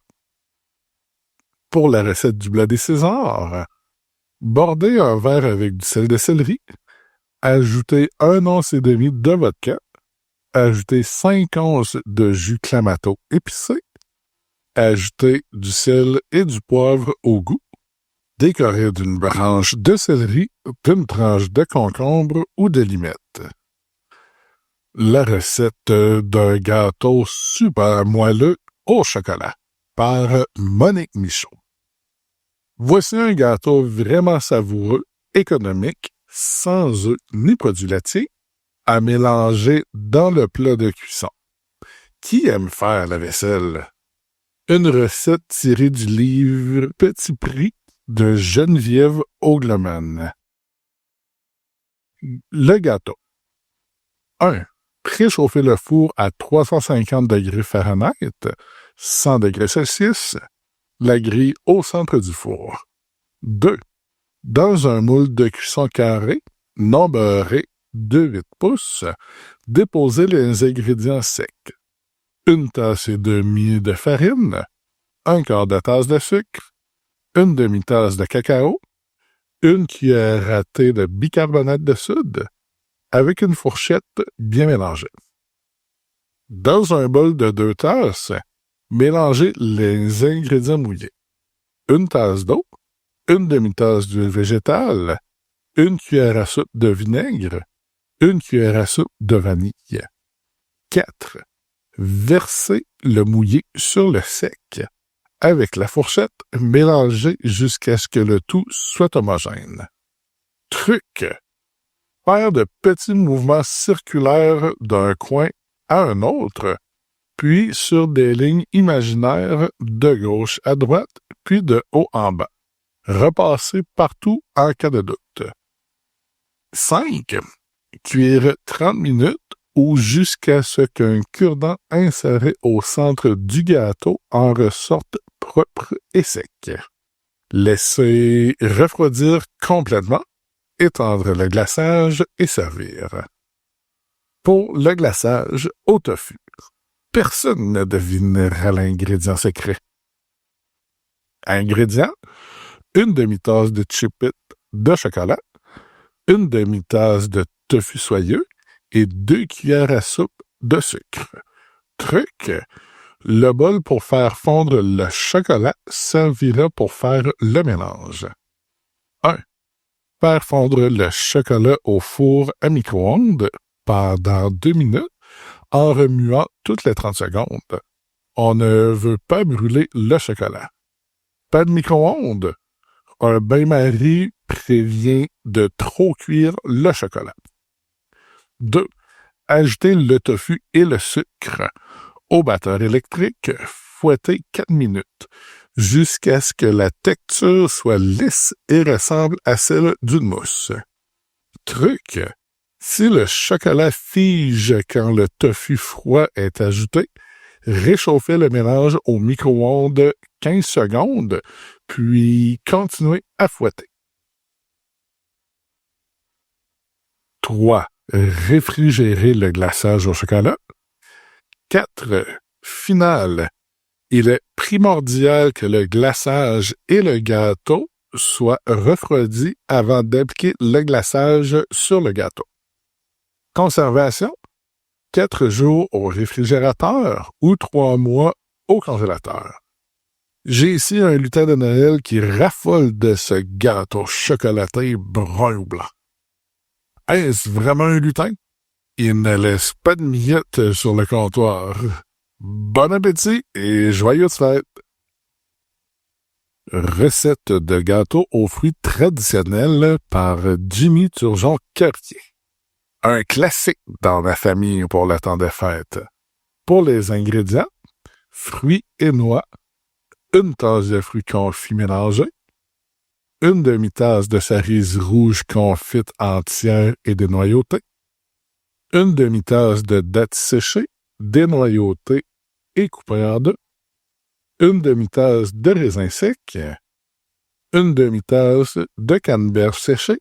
Pour la recette du blé des Césars, border un verre avec du sel de céleri, ajouter 1 once et demi de vodka, ajouter 5 onces de jus Clamato épicé, ajouter du sel et du poivre au goût, décorer d'une branche de céleri, d'une tranche de concombre ou de limette. La recette d'un gâteau super moelleux au chocolat par Monique Michaud. Voici un gâteau vraiment savoureux, économique, sans œufs ni produits laitiers, à mélanger dans le plat de cuisson. Qui aime faire la vaisselle? Une recette tirée du livre Petit Prix de Geneviève Ogleman. Le gâteau. 1. Préchauffer le four à 350 degrés Fahrenheit, 100 degrés Celsius, la grille au centre du four. 2. Dans un moule de cuisson carré, non beurré, de 8 pouces, déposer les ingrédients secs. 1 tasse et demie de farine, 1/4 de tasse de sucre, 1 demi-tasse de cacao, 1 cuillère à thé de bicarbonate de soude, avec une fourchette bien mélangée. Dans un bol de 2 tasses, mélangez les ingrédients mouillés. 1 tasse d'eau, 1 demi-tasse d'huile végétale, 1 cuillère à soupe de vinaigre, 1 cuillère à soupe de vanille. 4. Versez le mouillé sur le sec. Avec la fourchette, mélangez jusqu'à ce que le tout soit homogène. Truc! Faire de petits mouvements circulaires d'un coin à un autre, puis sur des lignes imaginaires de gauche à droite, puis de haut en bas. Repassez partout en cas de doute. 5. Cuire 30 minutes ou jusqu'à ce qu'un cure-dent inséré au centre du gâteau en ressorte propre et sec. Laissez refroidir complètement, étendre le glaçage et servir. Pour le glaçage au tofu, personne ne devinera l'ingrédient secret. Ingrédients: 1 demi-tasse de chip-it de chocolat, 1 demi-tasse de tofu soyeux et 2 cuillères à soupe de sucre. Truc: le bol pour faire fondre le chocolat servira pour faire le mélange. 1. Faire fondre le chocolat au four à micro-ondes pendant 2 minutes en remuant toutes les 30 secondes. On ne veut pas brûler le chocolat. Pas de micro-ondes. Un bain-marie prévient de trop cuire le chocolat. 2. Ajouter le tofu et le sucre au batteur électrique, fouetter 4 minutes, jusqu'à ce que la texture soit lisse et ressemble à celle d'une mousse. Truc: si le chocolat fige quand le tofu froid est ajouté, réchauffez le mélange au micro-ondes 15 secondes, puis continuez à fouetter. 3. Réfrigérer le glaçage au chocolat. 4. Finale. Il est primordial que le glaçage et le gâteau soient refroidis avant d'appliquer le glaçage sur le gâteau. Conservation: 4 jours au réfrigérateur ou 3 mois au congélateur. J'ai ici un lutin de Noël qui raffole de ce gâteau chocolaté brun ou blanc. Est-ce vraiment un lutin? Il ne laisse pas de miettes sur le comptoir. Bon appétit et joyeuses fêtes! Recette de gâteau aux fruits traditionnels par Jimmy Turgeon-Cartier. Un classique dans la famille pour le temps des fêtes. Pour les ingrédients: fruits et noix, 1 tasse de fruits confits mélangés, 1 demi-tasse de cerise rouge confite entière et dénoyautée, 1 demi-tasse de dattes séchées, dénoyautées et coupées en 2, 1 demi-tasse de raisins secs, une demi-tasse de canneberge séchée,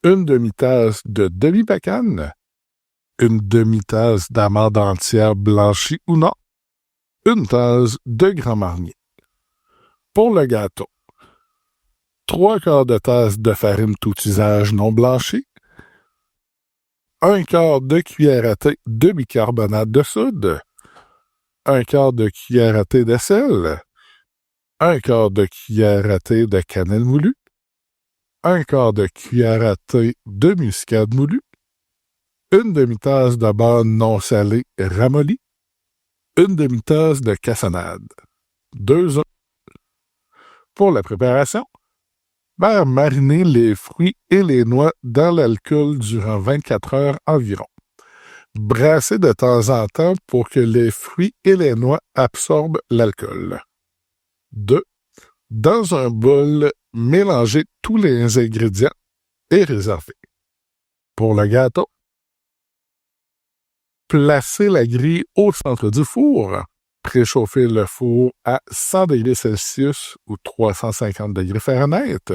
une demi-tasse de demi-pacane, une demi-tasse d'amandes entières blanchies ou non, une tasse de Grand Marnier. Pour le gâteau, 3/4 de tasse de farine tout usage non blanchie, 1/4 de cuillère à thé de bicarbonate de soude, 1/4 de cuillère à thé de sel, 1/4 de cuillère à thé de cannelle moulue, 1/4 de cuillère à thé de muscade moulue, une demi-tasse de beurre non salé ramolli, une demi-tasse de cassonade, 2 œufs. Pour la préparation, faire mariner les fruits et les noix dans l'alcool durant 24 heures environ. Brasser de temps en temps pour que les fruits et les noix absorbent l'alcool. 2. Dans un bol, mélanger tous les ingrédients et réserver. Pour le gâteau, placer la grille au centre du four. Préchauffer le four à 100 degrés Celsius ou 350 degrés Fahrenheit.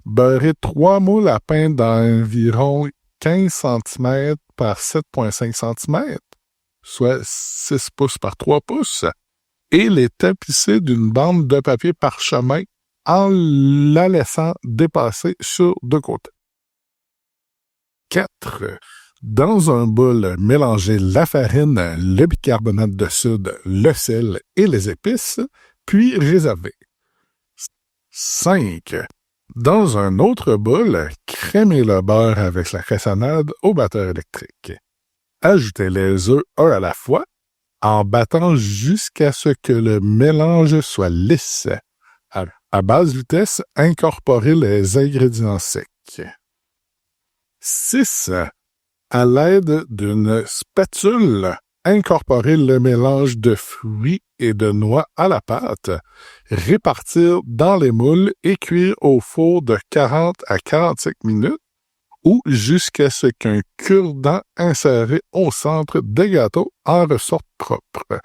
Beurrer 3 moules à pain d'environ 15 cm par 7,5 cm, soit 6 pouces par 3 pouces, et les tapisser d'une bande de papier parchemin en la laissant dépasser sur 2 côtés. 4. Dans un bol, mélanger la farine, le bicarbonate de soude, le sel et les épices, puis réserver. 5. Dans un autre bol, crémer le beurre avec la cassonade au batteur électrique. Ajoutez les œufs un à la fois, en battant jusqu'à ce que le mélange soit lisse. À basse vitesse, incorporez les ingrédients secs. 6. À l'aide d'une spatule, incorporer le mélange de fruits et de noix à la pâte, répartir dans les moules et cuire au four de 40 à 45 minutes ou jusqu'à ce qu'un cure-dent inséré au centre des gâteaux en ressorte propre.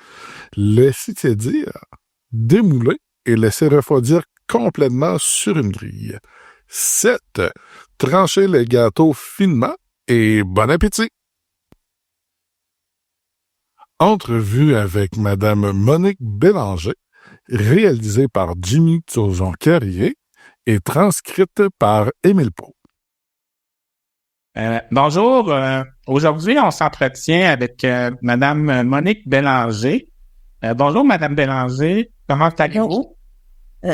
Laissez tiédir, démouler et laisser refroidir complètement sur une grille. 7. Tranchez les gâteaux finement et bon appétit! Entrevue avec Madame Monique Bélanger, réalisée par Jimmy Turgeon-Carrier et transcrite par Émile Pau. Bonjour, aujourd'hui on s'entretient avec Madame Monique Bélanger. Bonjour Madame Bélanger, comment allez-vous?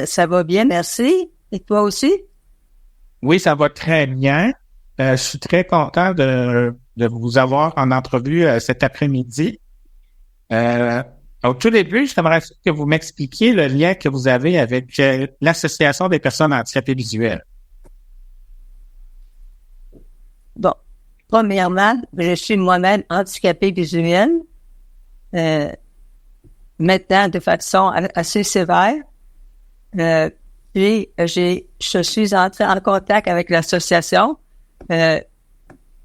Ça va bien, merci. Et toi aussi? Oui, ça va très bien. Je suis très content de vous avoir en entrevue cet après-midi. Au tout début, j'aimerais que vous m'expliquiez le lien que vous avez avec l'Association des personnes handicapées visuelles. Bon, premièrement, je suis moi-même handicapée visuelle, maintenant de façon assez sévère. Puis, je suis entrée en contact avec l'association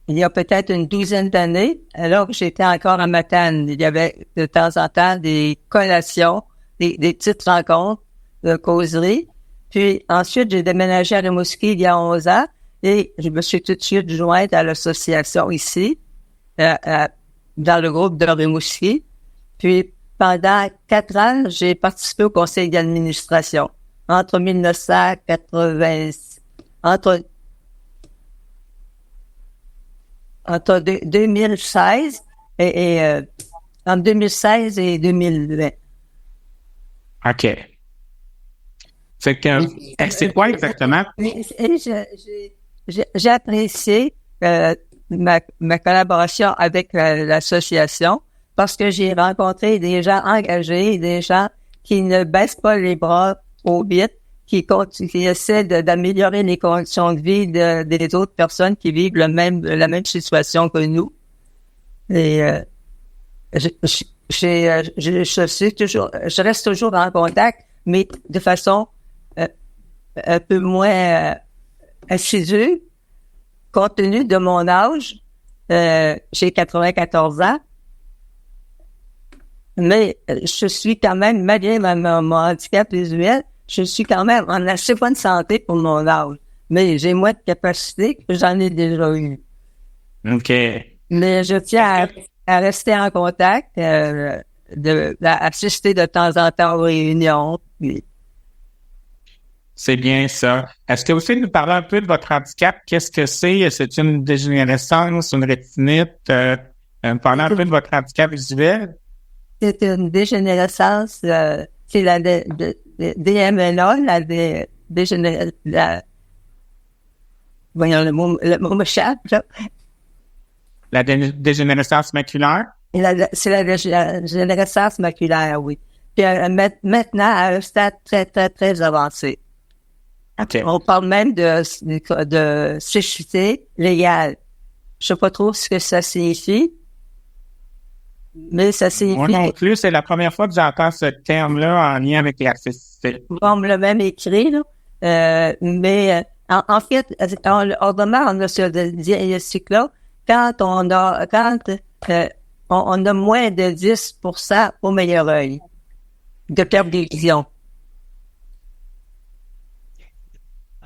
il y a peut-être une douzaine d'années, alors que j'étais encore à Matane. Il y avait de temps en temps des collations, des petites rencontres de causerie. Puis ensuite, j'ai déménagé à Rimouski il y a 11 ans et je me suis tout de suite jointe à l'association ici, dans le groupe de Rimouski. Puis pendant 4 ans, j'ai participé au conseil d'administration. Entre 2016 et entre 2016 et 2020. OK. C'est c'est quoi exactement? J'ai apprécié ma collaboration avec l'association parce que j'ai rencontré des gens engagés, des gens qui ne baissent pas les bras trop vite, qui essaient d'améliorer les conditions de vie des autres personnes qui vivent la même situation que nous. Et je reste toujours en contact, mais de façon un peu moins assidue, compte tenu de mon âge. J'ai 94 ans, mais je suis quand même, malgré mon handicap visuel, je suis quand même en assez bonne santé pour mon âge. Mais j'ai moins de capacité que j'en ai déjà eu. OK. Mais je tiens à rester en contact, à assister de temps en temps aux réunions. Puis, C'est bien ça. Est-ce que vous pouvez nous parler un peu de votre handicap? Qu'est-ce que c'est? C'est une dégénérescence, une rétinite? Parlez un peu de votre handicap visuel. c'est une dégénérescence, c'est la DMLA, voyons, le mot m'échappe, là. La dégénérescence maculaire? C'est la dégénérescence maculaire, oui. Puis maintenant, à un stade très, très, très avancé. OK. On parle même de cécité légale. Je sais pas trop ce que ça signifie, mais ça signifie... Moi non plus, c'est la première fois que j'entends ce terme-là en lien avec la cécité. On me l'a même écrit, là. Mais en fait, on demande ce diagnostic-là quand on a moins de 10% au meilleur œil de perte de vision.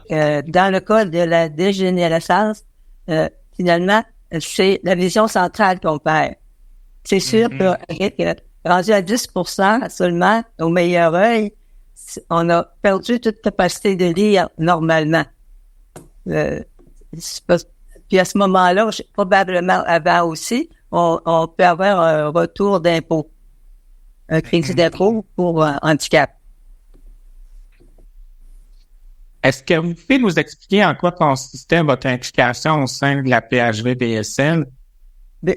Dans le cas de la dégénérescence, finalement, c'est la vision centrale qu'on perd. C'est sûr que rendu à 10% seulement au meilleur œil, on a perdu toute capacité de lire normalement. Puis à ce moment-là, probablement avant aussi, on peut avoir un retour d'impôt, un crédit d'impôt pour handicap. Est-ce que vous pouvez nous expliquer en quoi consistait votre implication au sein de la PHV-DSL?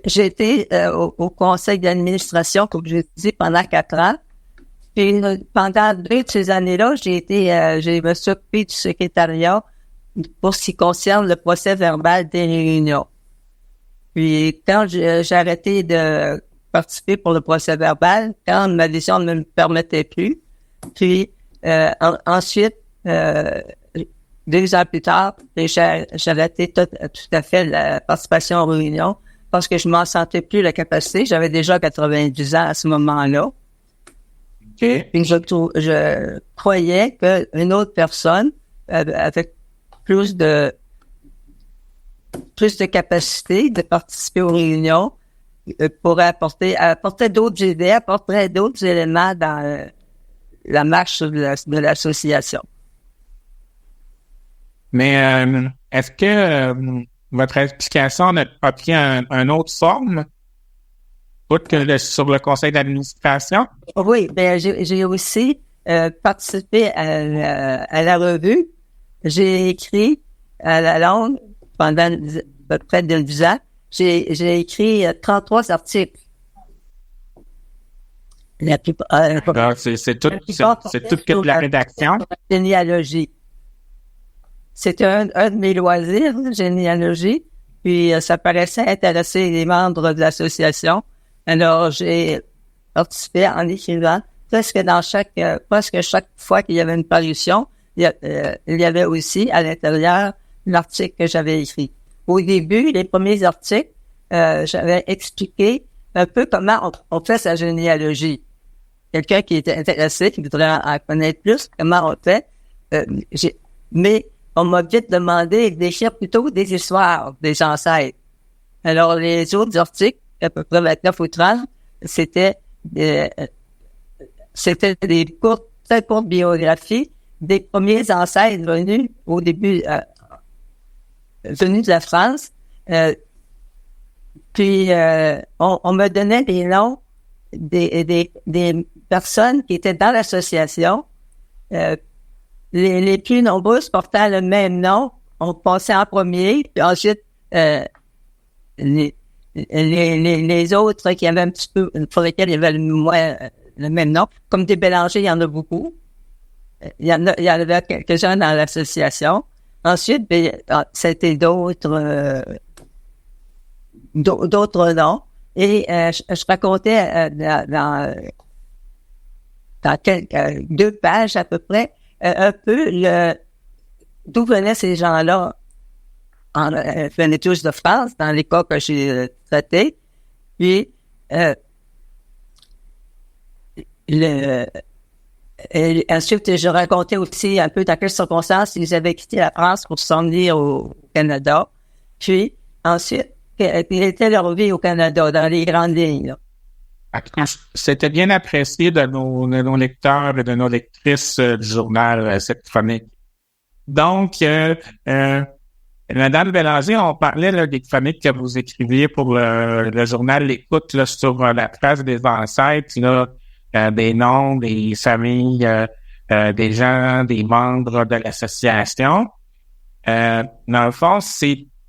J'ai été au conseil d'administration, comme je dis, pendant 4 ans. Puis pendant 2 de ces années-là, je me suis occupé du secrétariat pour ce qui concerne le procès verbal des réunions. Puis quand j'ai arrêté de participer pour le procès verbal, quand ma vision ne me permettait plus, puis ensuite, 2 ans plus tard, j'ai arrêté tout à fait la participation aux réunions parce que je m'en sentais plus la capacité. J'avais déjà 90 ans à ce moment-là. Okay. Puis je croyais qu'une autre personne avec plus de capacité de participer aux réunions pourrait apporter d'autres idées, apporter d'autres éléments dans la marche de l'association. Mais est-ce que votre explication n'a pas pris un autre forme? Autre que sur le conseil d'administration? Oui, ben j'ai aussi participé à la revue. J'ai écrit à la longue pendant à peu près 10 ans. J'ai écrit 33 articles. La plupart, c'est tout que de la rédaction. Généalogie. C'était un de mes loisirs, généalogie. Puis ça paraissait intéresser les membres de l'association. Alors, j'ai participé en écrivant presque chaque fois qu'il y avait une parution, il y avait aussi à l'intérieur l'article que j'avais écrit. Au début, les premiers articles, j'avais expliqué un peu comment on fait sa généalogie. Quelqu'un qui était intéressé, qui voudrait en connaître plus, comment on fait. Mais on m'a vite demandé d'écrire plutôt des histoires des ancêtres. Alors, les autres articles, à peu près 29 ou 30, c'était des très courtes biographies des premiers ancêtres venus au début, venus de la France. Puis, on me donnait des noms des personnes qui étaient dans l'association. Les plus nombreuses portant le même nom. On passait en premier, puis ensuite, les autres qui avaient un petit peu, pour lesquels il y avait le même nom, comme des Bélanger, il y en a beaucoup. Il y en avait quelques-uns dans l'association. Ensuite, c'était d'autres noms. Et je racontais dans 2 pages à peu près un peu d'où venaient ces gens-là. Ils venaient tous de France, dans les cas que j'ai traités. Puis, Et ensuite, je racontais aussi un peu dans quelles circonstances ils avaient quitté la France pour s'en venir au Canada. Puis, ensuite, quelle était leur vie au Canada, dans les grandes lignes, là. C'était bien apprécié de nos lecteurs et de nos lectrices du journal, cette chronique. Donc, Madame Bélanger, on parlait là, des chroniques que vous écriviez pour le journal L'Écoute là, sur la trace des ancêtres, là, des noms, des familles, des gens, des membres de l'association. Dans le fond,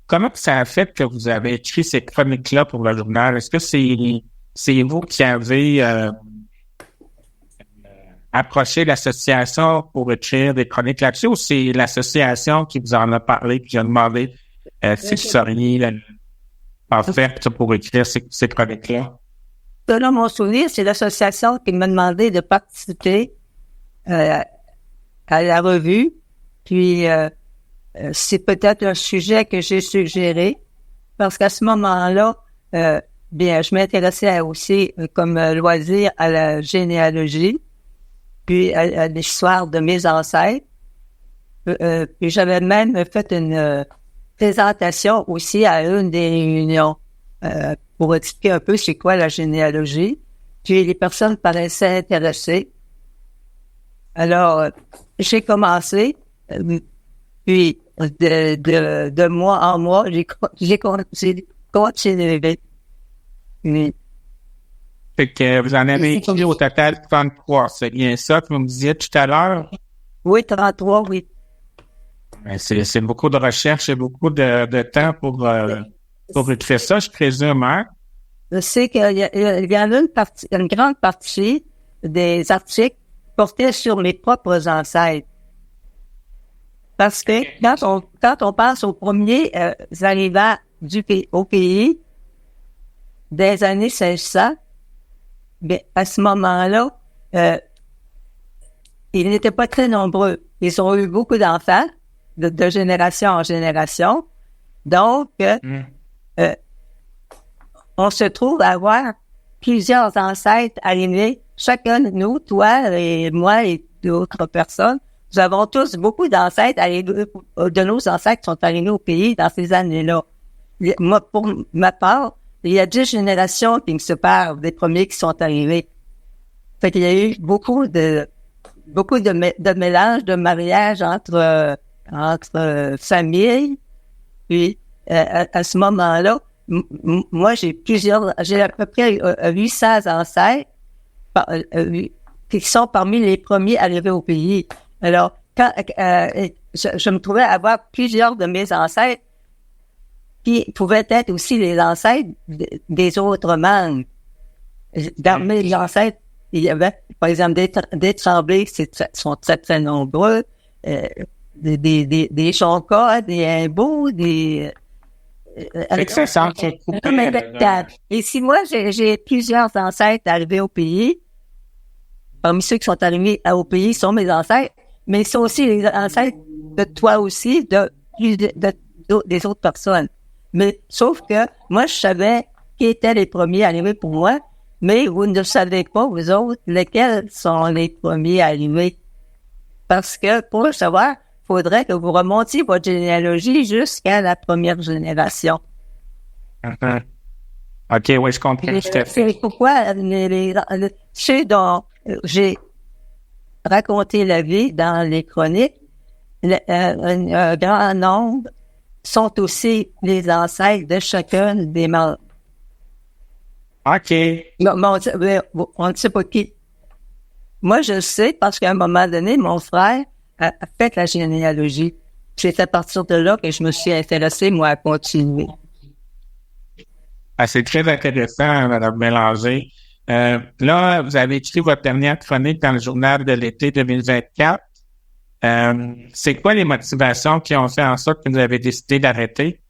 comment ça a fait que vous avez écrit ces chroniques-là pour le journal? Est-ce que c'est vous qui avez approché l'association pour écrire des chroniques là-dessus ou c'est l'association qui vous en a parlé qui a demandé si vous seriez en fait pour écrire ces chroniques-là? Selon mon souvenir, c'est l'association qui m'a demandé de participer à la revue. Puis, c'est peut-être un sujet que j'ai suggéré parce qu'à ce moment-là, bien, je m'intéressais aussi comme loisir à la généalogie, puis à l'histoire de mes ancêtres. Puis j'avais même fait une présentation aussi à une des réunions pour expliquer un peu c'est quoi la généalogie. Puis les personnes paraissaient intéressées. Alors, j'ai commencé, puis de mois en mois, j'ai continué. Oui. Fait que vous en avez écrit au total 33, c'est bien ça que vous me disiez tout à l'heure? Oui, 33, oui. C'est beaucoup de recherche et beaucoup de temps pour écrire ça, je présume, hein? Je sais qu'il y en a une grande partie des articles portés sur mes propres ancêtres. Parce que quand on passe aux premiers arrivants au pays des années 1600, bien, à ce moment-là, ils n'étaient pas très nombreux. Ils ont eu beaucoup d'enfants, de génération en génération. Donc, on se trouve à avoir plusieurs ancêtres arrivés. Chacun de nous, toi et moi et d'autres personnes, nous avons tous beaucoup d'ancêtres de nos ancêtres qui sont arrivés au pays dans ces années-là. Moi, pour ma part, il y a 10 générations qui me séparent des premiers qui sont arrivés. Fait qu'il y a eu beaucoup de mélanges, de mariages entre familles. Puis, à ce moment-là, moi, j'ai à peu près 800 ancêtres qui sont parmi les premiers arrivés au pays. Alors, je me trouvais avoir plusieurs de mes ancêtres qui pouvaient être aussi les ancêtres des autres membres. Dans mes ancêtres, il y avait, par exemple, des Tremblay, sont très, très nombreux, des Choncas, des Imbeaux, des... Et si moi, j'ai plusieurs ancêtres arrivés au pays, parmi ceux qui sont arrivés au pays sont mes ancêtres, mais ils sont aussi les ancêtres de toi aussi, des autres personnes. Mais sauf que moi, je savais qui étaient les premiers arrivés pour moi, mais vous ne savez pas, vous autres, lesquels sont les premiers arrivés. Parce que pour le savoir, il faudrait que vous remontiez votre généalogie jusqu'à la première génération. OK, oui, je comprends. C'est pourquoi ceux dont j'ai raconté la vie dans les chroniques, un grand nombre sont aussi les ancêtres de chacun des membres. OK. Mais on ne sait pas qui. Moi, je sais parce qu'à un moment donné, mon frère a fait la généalogie. C'est à partir de là que je me suis intéressée, moi, à continuer. Ah, c'est très intéressant, Mme Bélanger. Là, vous avez écrit votre dernière chronique dans le journal de l'été 2024. C'est quoi les motivations qui ont fait en sorte que vous avez décidé d'arrêter?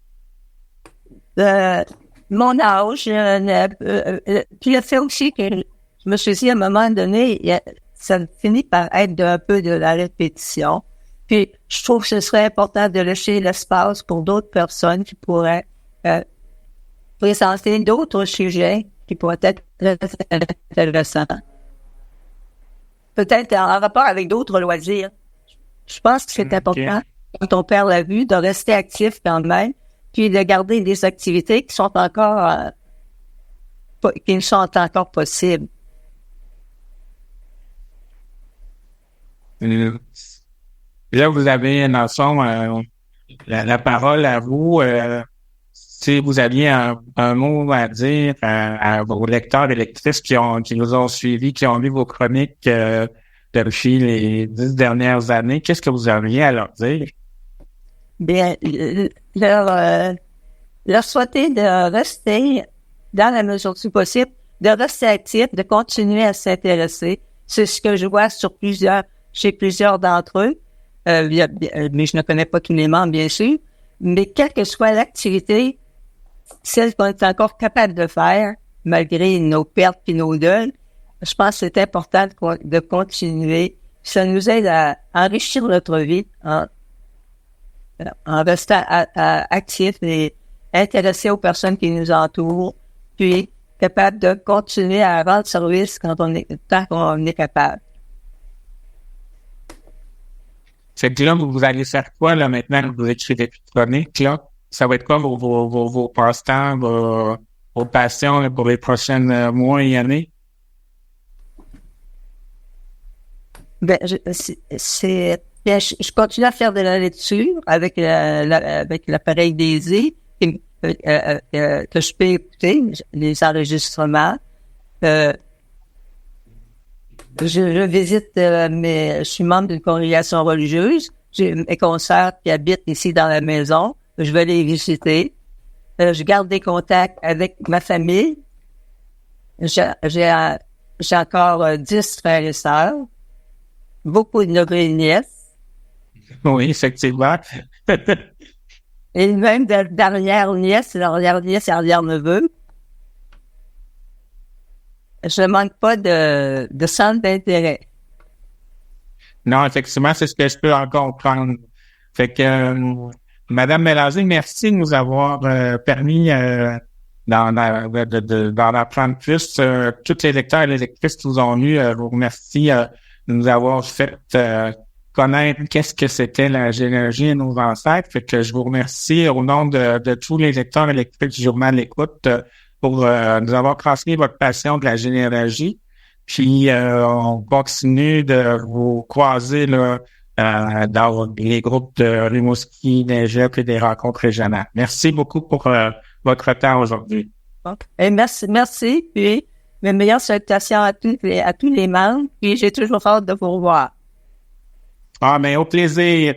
Mon âge, puis le fait aussi que je me suis dit à un moment donné, ça finit par être un peu de la répétition. Puis je trouve que ce serait important de laisser l'espace pour d'autres personnes qui pourraient présenter d'autres sujets qui pourraient être très intéressants. peut-être en rapport avec d'autres loisirs. Je pense que c'est important, quand on perd la vue, de rester actif quand même, puis de garder des activités qui sont encore qui sont encore possibles. Là, vous avez, dans le fond, la parole à vous. Si vous aviez un mot à dire à vos lecteurs et lectrices qui nous ont suivis, qui ont lu vos chroniques depuis les 10 dernières années, qu'est-ce que vous auriez à leur dire? Bien, leur souhaiter de rester, dans la mesure du possible, de rester actif, de continuer à s'intéresser. C'est ce que je vois chez plusieurs d'entre eux. Mais je ne connais pas tous les membres, bien sûr. Mais quelle que soit l'activité, celle qu'on est encore capable de faire, malgré nos pertes et nos deuils, je pense que c'est important de continuer. Ça nous aide à enrichir notre vie en restant actif et intéressé aux personnes qui nous entourent, puis capable de continuer à rendre service tant qu'on est capable. C'est que là, vous allez faire quoi, là, maintenant que vous écrivez plus de chroniques, là? Ça va être quoi vos passe-temps, vos passions, là, pour les prochains mois et années? Ben, je continue à faire de la lecture avec l'appareil Daisy que je peux écouter, les enregistrements. Je visite, je suis membre d'une congrégation religieuse. J'ai mes concerts qui habitent ici dans la maison. Je vais les visiter. Je garde des contacts avec ma famille. J'ai encore 10 frères et sœurs. Beaucoup de neveux et nièces. Oui, effectivement. Et même d'arrière-nièces, arrière-nièces et arrière-neveux. Je ne manque pas de centre d'intérêt. Non, effectivement, c'est ce que je peux en comprendre. Fait que, Madame Mélanger, merci de nous avoir permis d'en apprendre plus. Tous les lecteurs et les lectrices qui nous ont lu, je vous remercie de nous avoir fait connaître qu'est-ce que c'était la généalogie de nos ancêtres. Fait que je vous remercie au nom de tous les lecteurs et lectrices du journal L'Écoute pour nous avoir transmis votre passion de la généalogie. Puis on continue de vous croiser là, dans les groupes de Rimouski, d'Égep et des rencontres régionales. Merci beaucoup pour votre temps aujourd'hui. Et merci. Puis mes meilleures salutations à tous les membres. Puis j'ai toujours hâte de vous revoir. Ah, mais au plaisir.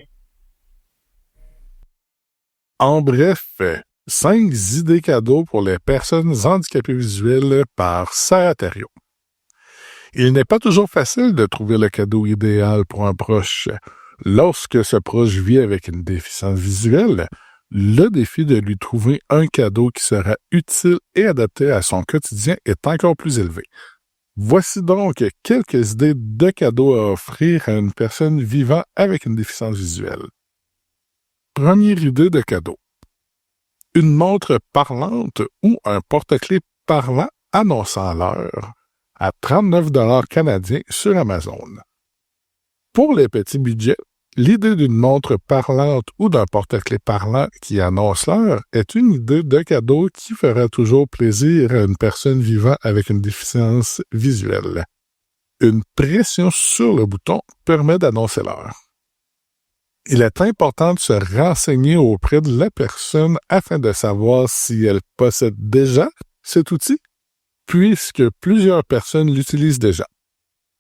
En bref, 5 idées cadeaux pour les personnes handicapées visuelles par Sarah Thériault. Il n'est pas toujours facile de trouver le cadeau idéal pour un proche. Lorsque ce proche vit avec une déficience visuelle, le défi de lui trouver un cadeau qui sera utile et adapté à son quotidien est encore plus élevé. Voici donc quelques idées de cadeaux à offrir à une personne vivant avec une déficience visuelle. Première idée de cadeau. Une montre parlante ou un porte-clés parlant annonçant l'heure à 39 $ canadiens sur Amazon. Pour les petits budgets, l'idée d'une montre parlante ou d'un porte-clés parlant qui annonce l'heure est une idée de cadeau qui fera toujours plaisir à une personne vivant avec une déficience visuelle. Une pression sur le bouton permet d'annoncer l'heure. Il est important de se renseigner auprès de la personne afin de savoir si elle possède déjà cet outil, puisque plusieurs personnes l'utilisent déjà.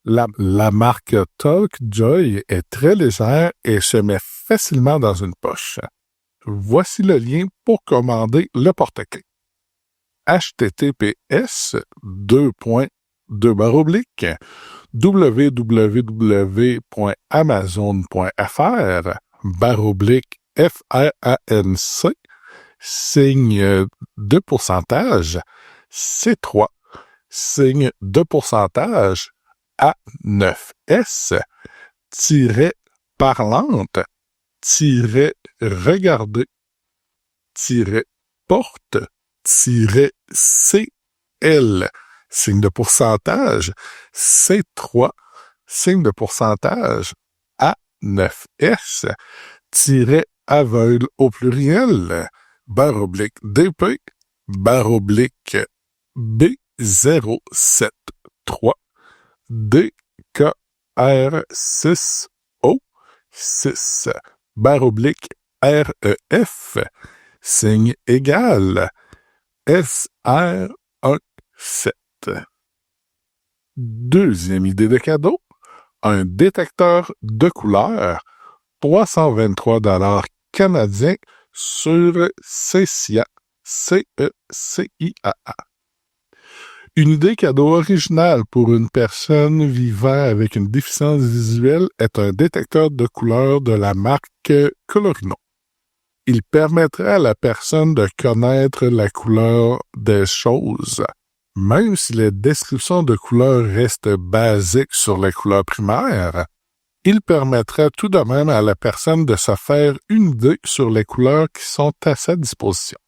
La marque TalkJoy est très légère et se met facilement dans une poche. Voici le lien pour commander le porte-clés. https://www.amazon.fr/FRANC signe de pourcentage C3 signe de pourcentage A9S parlante regarder porte CL signe de pourcentage C3 signe de pourcentage, A9S, tiret aveugle au pluriel, barre oblique DP, barre oblique B073, DKR6O, 6, barre oblique REF, signe égal, SR17. Deuxième idée de cadeau, un détecteur de couleurs, 323 $ canadiens sur CECIA, C-E-C-I-A-A. Une idée cadeau originale pour une personne vivant avec une déficience visuelle est un détecteur de couleurs de la marque Colorino. Il permettrait à la personne de connaître la couleur des choses, même si les descriptions de couleurs restent basiques sur les couleurs primaires. Il permettrait tout de même à la personne de se faire une idée sur les couleurs qui sont à sa disposition.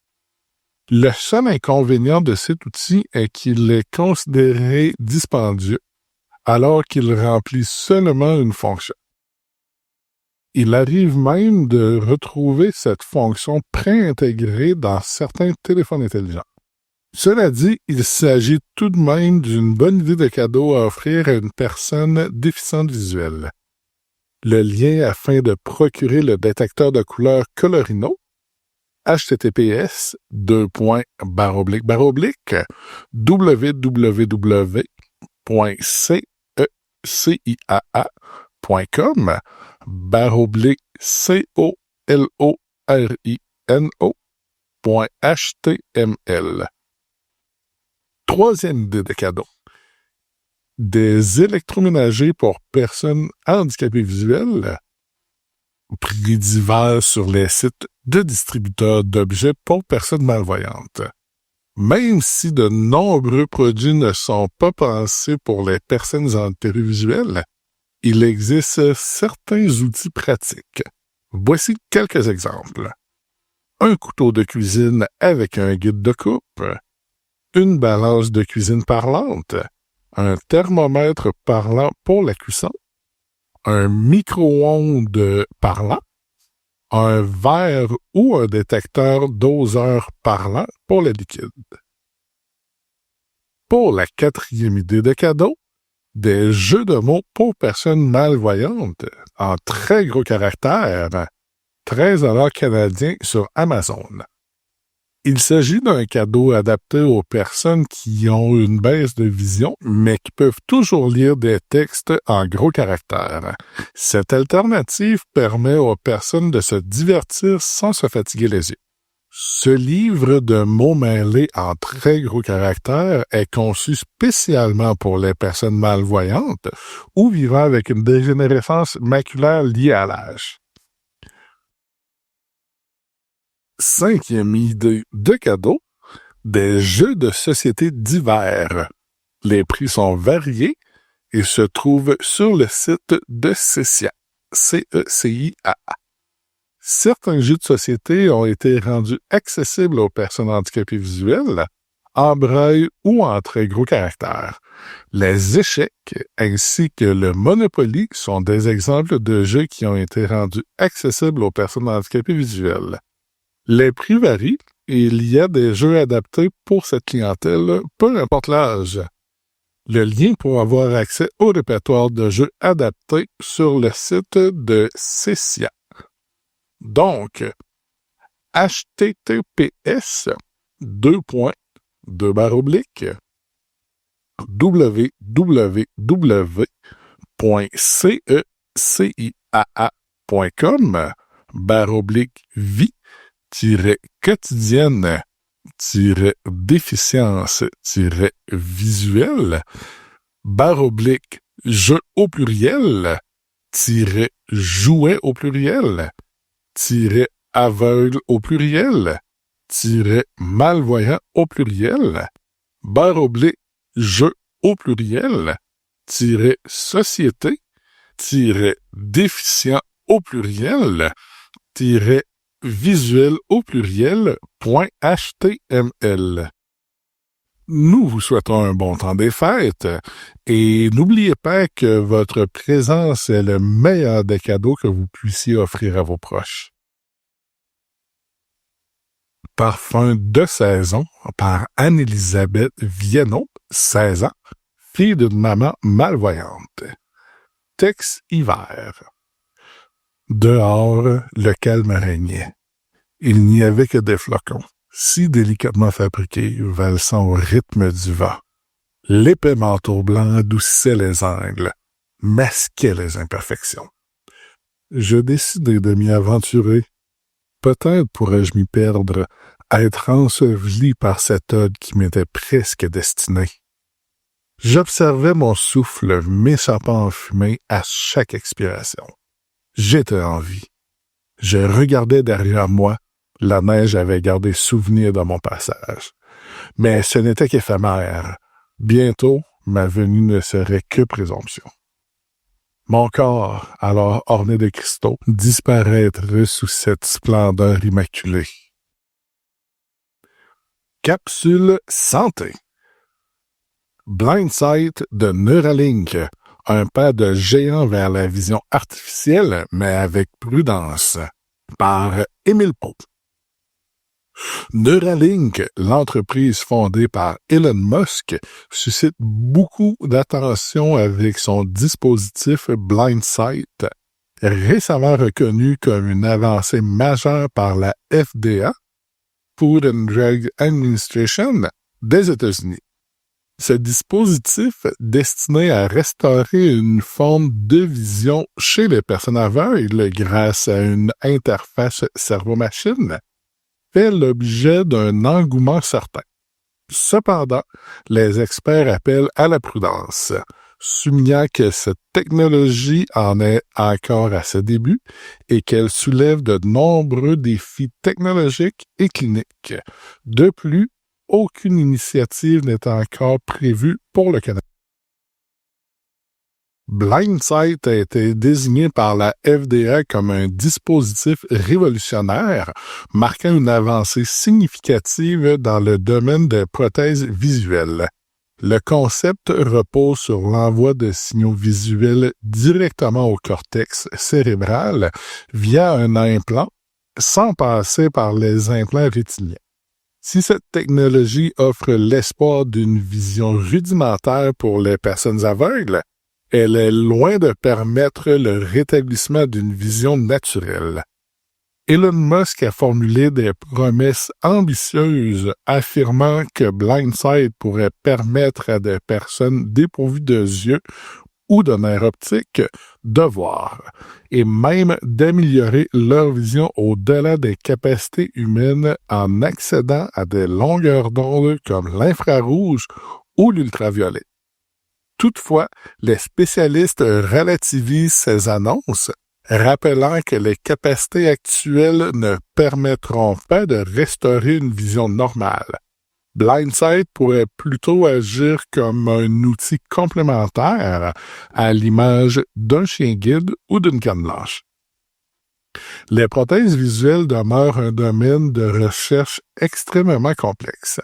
Le seul inconvénient de cet outil est qu'il est considéré dispendieux, alors qu'il remplit seulement une fonction. Il arrive même de retrouver cette fonction préintégrée dans certains téléphones intelligents. Cela dit, il s'agit tout de même d'une bonne idée de cadeau à offrir à une personne déficiente visuelle. Le lien afin de procurer le détecteur de couleurs Colorino, www.ciaa.com/CIAA.com/Colorino.html. Troisième idée de cadeau. Des électroménagers pour personnes handicapées visuelles, prix divers sur les sites de distributeurs d'objets pour personnes malvoyantes. Même si de nombreux produits ne sont pas pensés pour les personnes handicapées visuelles, il existe certains outils pratiques. Voici quelques exemples. Un couteau de cuisine avec un guide de coupe, une balance de cuisine parlante, un thermomètre parlant pour la cuisson, un micro-ondes parlant, un verre ou un détecteur doseur parlant pour le liquide. Pour la quatrième idée de cadeau, des jeux de mots pour personnes malvoyantes en très gros caractères, 13 $ canadiens sur Amazon. Il s'agit d'un cadeau adapté aux personnes qui ont une baisse de vision, mais qui peuvent toujours lire des textes en gros caractères. Cette alternative permet aux personnes de se divertir sans se fatiguer les yeux. Ce livre de mots mêlés en très gros caractères est conçu spécialement pour les personnes malvoyantes ou vivant avec une dégénérescence maculaire liée à l'âge. Cinquième idée de cadeau, des jeux de société divers. Les prix sont variés et se trouvent sur le site de CECIA, C-E-C-I-A-A. Certains jeux de société ont été rendus accessibles aux personnes handicapées visuelles, en braille ou en très gros caractères. Les échecs ainsi que le Monopoly sont des exemples de jeux qui ont été rendus accessibles aux personnes handicapées visuelles. Les prix varient et il y a des jeux adaptés pour cette clientèle, peu importe l'âge. Le lien pour avoir accès au répertoire de jeux adaptés sur le site de CECIA. Donc, www.ceciaa.com/vie-déficience-visuelle /jeux au pluriel -jouets au pluriel -aveugle au pluriel -malvoyant au pluriel /jeux au pluriel -société -déficient au pluriel -visuel au pluriel .html. Nous vous souhaitons un bon temps des fêtes et n'oubliez pas que votre présence est le meilleur des cadeaux que vous puissiez offrir à vos proches. Parfum de saison par Anne-Élisabeth Viennot, 16 ans, fille d'une maman malvoyante. Texte hiver. Dehors, le calme régnait. Il n'y avait que des flocons, si délicatement fabriqués, valsant au rythme du vent. L'épais manteau blanc adoucissait les angles, masquait les imperfections. Je décidai de m'y aventurer. Peut-être pourrais-je m'y perdre, être enseveli par cette ode qui m'était presque destinée. J'observais mon souffle m'échappant en fumée à chaque expiration. J'étais en vie. Je regardais derrière moi. La neige avait gardé souvenir de mon passage. Mais ce n'était qu'éphémère. Bientôt, ma venue ne serait que présomption. Mon corps, alors orné de cristaux, disparaîtrait sous cette splendeur immaculée. Capsule santé. Blindsight de Neuralink, un pas de géant vers la vision artificielle, mais avec prudence, par Émile Pau. Neuralink, l'entreprise fondée par Elon Musk, suscite beaucoup d'attention avec son dispositif Blindsight, récemment reconnu comme une avancée majeure par la FDA, Food and Drug Administration, des États-Unis. Ce dispositif, destiné à restaurer une forme de vision chez les personnes aveugles grâce à une interface cerveau-machine, fait l'objet d'un engouement certain. Cependant, les experts appellent à la prudence, soulignant que cette technologie en est encore à ses débuts et qu'elle soulève de nombreux défis technologiques et cliniques. De plus, aucune initiative n'est encore prévue pour le Canada. Blindsight a été désigné par la FDA comme un dispositif révolutionnaire, marquant une avancée significative dans le domaine des prothèses visuelles. Le concept repose sur l'envoi de signaux visuels directement au cortex cérébral via un implant, sans passer par les implants rétiniens. Si cette technologie offre l'espoir d'une vision rudimentaire pour les personnes aveugles, elle est loin de permettre le rétablissement d'une vision naturelle. Elon Musk a formulé des promesses ambitieuses affirmant que Blindsight pourrait permettre à des personnes dépourvues de yeux ou de nerfs optiques de voir, et même d'améliorer leur vision au-delà des capacités humaines en accédant à des longueurs d'onde comme l'infrarouge ou l'ultraviolet. Toutefois, les spécialistes relativisent ces annonces, rappelant que les capacités actuelles ne permettront pas de restaurer une vision normale. Blindsight pourrait plutôt agir comme un outil complémentaire à l'image d'un chien guide ou d'une canne blanche. Les prothèses visuelles demeurent un domaine de recherche extrêmement complexe.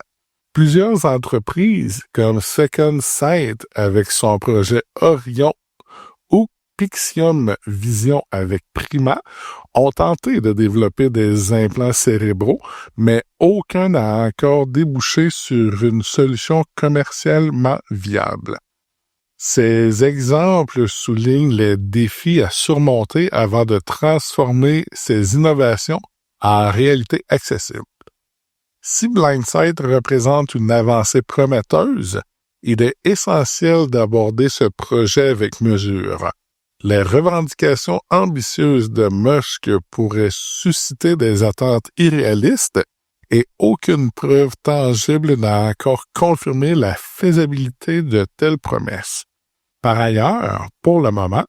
Plusieurs entreprises, comme Second Sight avec son projet Orion ou Pixium Vision avec Prima, ont tenté de développer des implants cérébraux, mais aucun n'a encore débouché sur une solution commercialement viable. Ces exemples soulignent les défis à surmonter avant de transformer ces innovations en réalité accessible. Si Blindsight représente une avancée prometteuse, il est essentiel d'aborder ce projet avec mesure. Les revendications ambitieuses de Musk pourraient susciter des attentes irréalistes et aucune preuve tangible n'a encore confirmé la faisabilité de telles promesses. Par ailleurs, pour le moment,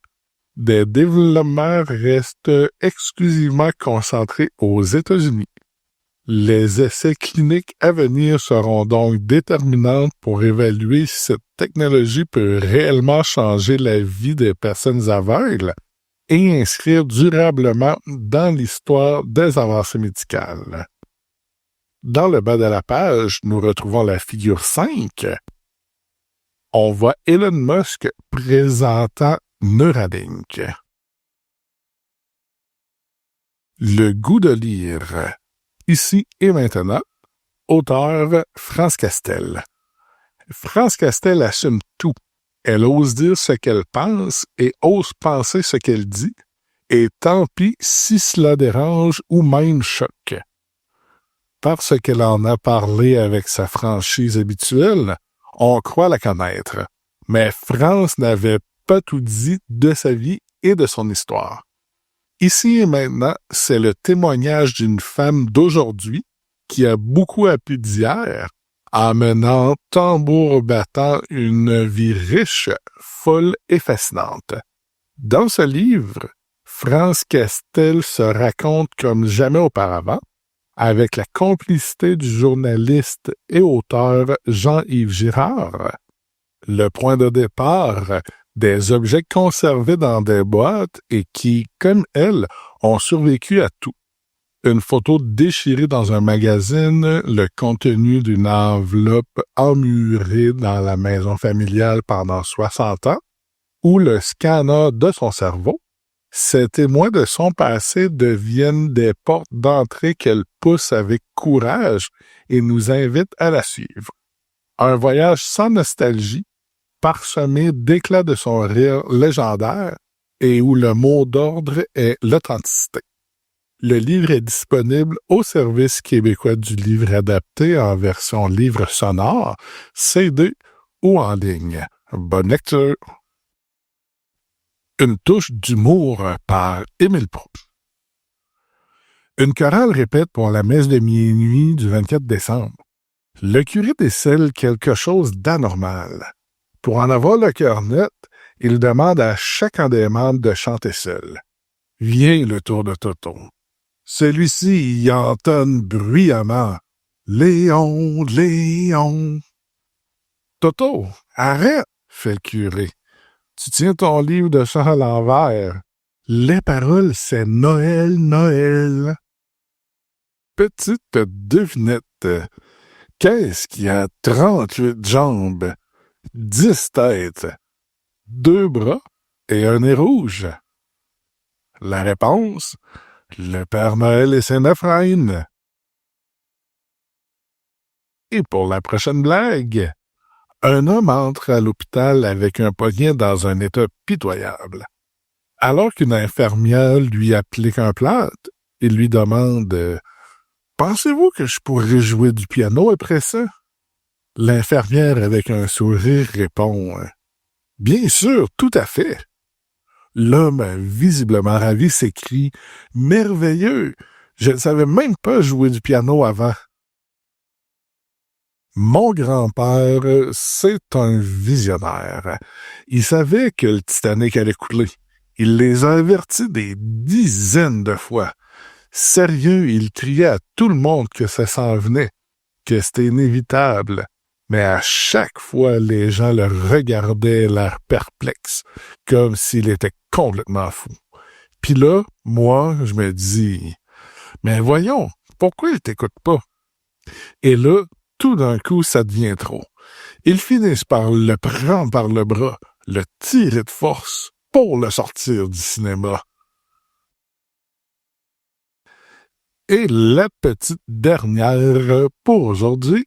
des développements restent exclusivement concentrés aux États-Unis. Les essais cliniques à venir seront donc déterminants pour évaluer si cette technologie peut réellement changer la vie des personnes aveugles et inscrire durablement dans l'histoire des avancées médicales. Dans le bas de la page, nous retrouvons la figure 5. On voit Elon Musk présentant Neuralink. Le goût de lire. Ici et maintenant, auteur France Castel. France Castel assume tout. Elle ose dire ce qu'elle pense et ose penser ce qu'elle dit, et tant pis si cela dérange ou même choque. Parce qu'elle en a parlé avec sa franchise habituelle, on croit la connaître. Mais France n'avait pas tout dit de sa vie et de son histoire. Ici et maintenant, c'est le témoignage d'une femme d'aujourd'hui qui a beaucoup appris d'hier, en menant tambour battant une vie riche, folle et fascinante. Dans ce livre, France Castel se raconte comme jamais auparavant, avec la complicité du journaliste et auteur Jean-Yves Girard. Le point de départ, des objets conservés dans des boîtes et qui, comme elle, ont survécu à tout. Une photo déchirée dans un magazine, le contenu d'une enveloppe emmurée dans la maison familiale pendant 60 ans, ou le scanner de son cerveau. Ces témoins de son passé deviennent des portes d'entrée qu'elle pousse avec courage et nous invite à la suivre. Un voyage sans nostalgie, parsemé d'éclats de son rire légendaire et où le mot d'ordre est l'authenticité. Le livre est disponible au Service québécois du livre adapté en version livre sonore, CD ou en ligne. Bonne lecture! Une touche d'humour par Émile Proulx. Une chorale répète pour la messe de minuit du 24 décembre. Le curé décèle quelque chose d'anormal. Pour en avoir le cœur net, il demande à chacun des membres de chanter seul. Vient le tour de Toto. Celui-ci y entonne bruyamment. Léon, Léon. Toto, arrête, fait le curé. Tu tiens ton livre de chant à l'envers. Les paroles, c'est Noël, Noël. Petite devinette. Qu'est-ce qui a 38 jambes, 10 têtes, 2 bras et un nez rouge? La réponse, le Père Noël et ses 9 reines. Et pour la prochaine blague, un homme entre à l'hôpital avec un poignet dans un état pitoyable. Alors qu'une infirmière lui applique un plâtre, il lui demande « Pensez-vous que je pourrais jouer du piano après ça? » L'infirmière avec un sourire répond « Bien sûr, tout à fait. » L'homme, visiblement ravi, s'écrie « Merveilleux! Je ne savais même pas jouer du piano avant. » Mon grand-père, c'est un visionnaire. Il savait que le Titanic allait couler. Il les a avertis des dizaines de fois. Sérieux, il criait à tout le monde que ça s'en venait, que c'était inévitable. Mais à chaque fois, les gens le regardaient l'air perplexe, comme s'il était complètement fou. Puis là, moi, je me dis, mais voyons, pourquoi il t'écoute pas? Et là, tout d'un coup, ça devient trop. Ils finissent par le prendre par le bras, le tirer de force pour le sortir du cinéma. Et la petite dernière pour aujourd'hui.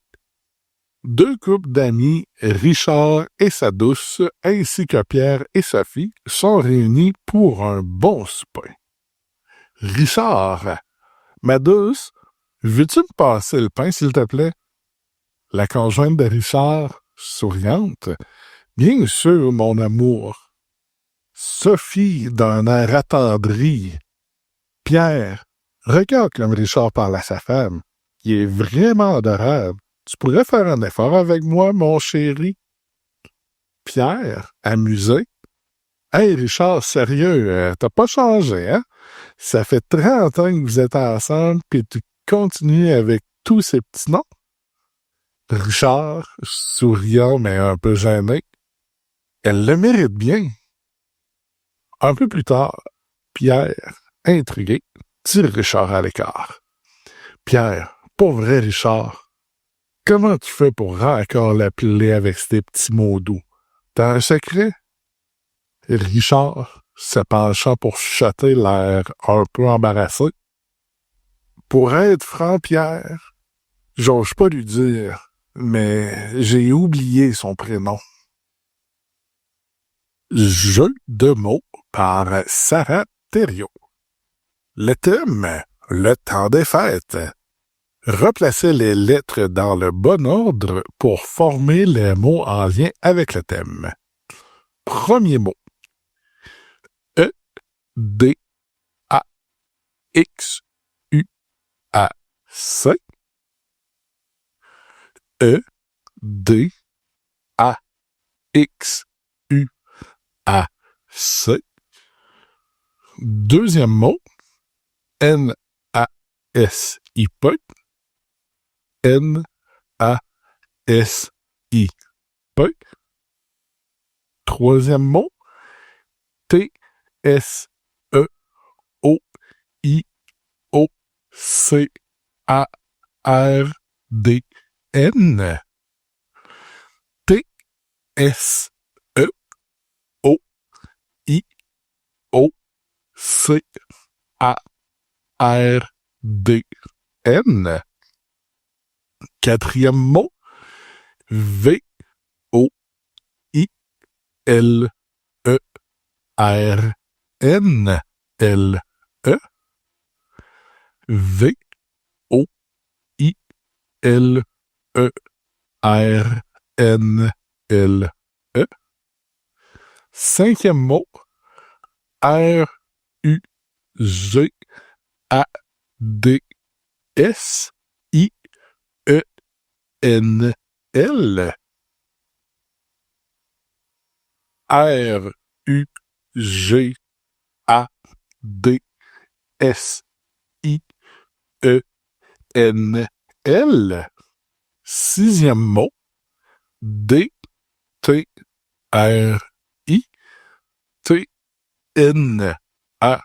2 couples d'amis, Richard et sa douce, ainsi que Pierre et Sophie, sont réunis pour un bon souper. Richard, ma douce, veux-tu me passer le pain, s'il te plaît? La conjointe de Richard, souriante, bien sûr, mon amour. Sophie, d'un air attendri. Pierre, regarde comme Richard parle à sa femme. Il est vraiment adorable. Tu pourrais faire un effort avec moi, mon chéri? Pierre, amusé. Hey, Richard, sérieux, t'as pas changé, hein? Ça fait 30 ans que vous êtes ensemble, puis tu continues avec tous ces petits noms? Richard, souriant mais un peu gêné. Elle le mérite bien. Un peu plus tard, Pierre, intrigué, tire Richard à l'écart. Pierre, Pour vrai, Richard, comment tu fais pour encore l'appeler avec ces petits mots doux? T'as un secret? Richard se penchant pour chuchoter, l'air un peu embarrassé. Pour être franc, Pierre, j'ose pas lui dire, mais j'ai oublié son prénom. Jeu de mots par Sarah Thériault. Le thème, le temps des fêtes. Replacez les lettres dans le bon ordre pour former les mots en lien avec le thème. Premier mot. E, D, A, X, U, A, C. E, D, A, X, U, A, C. Deuxième mot. N, A, S, I, P. N, A, S, I, P. Troisième mot. T, S, E, O, I, O, C, A, R, D, N. T, S, E, O, I, O, C, A, R, D, N. Quatrième mot. V, O, I, L, E, R, N, L, E. V, O, I, L, E, R, N, L, E. Cinquième mot. R, U, G, A, D, S, I, E, N, L. R, U, G, A, D, S, I, E, N, L. Sixième mot. D, T, R, I, T, N, A,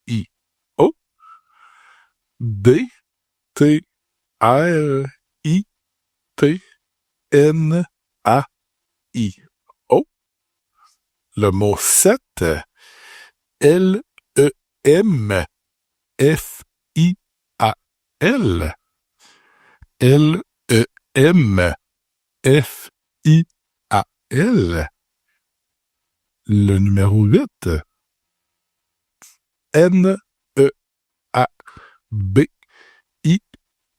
I, O. D, T, R, I, T, N, A, I, O. Le mot 7. L, E, M, F, I, A, L. L, E, M, F, I, A, L. Le numéro 8. N, E, A, B, I,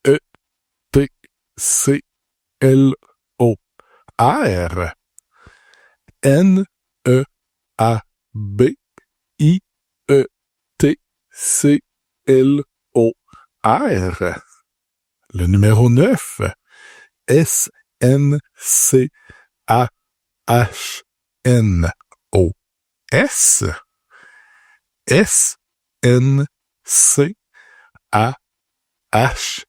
E, T, C, L, O, R. N, E, A, B, I, E, T, C, L, O, R. Le numéro 9. S, N, C, A, H, N, O, S. S, N, C, A, H,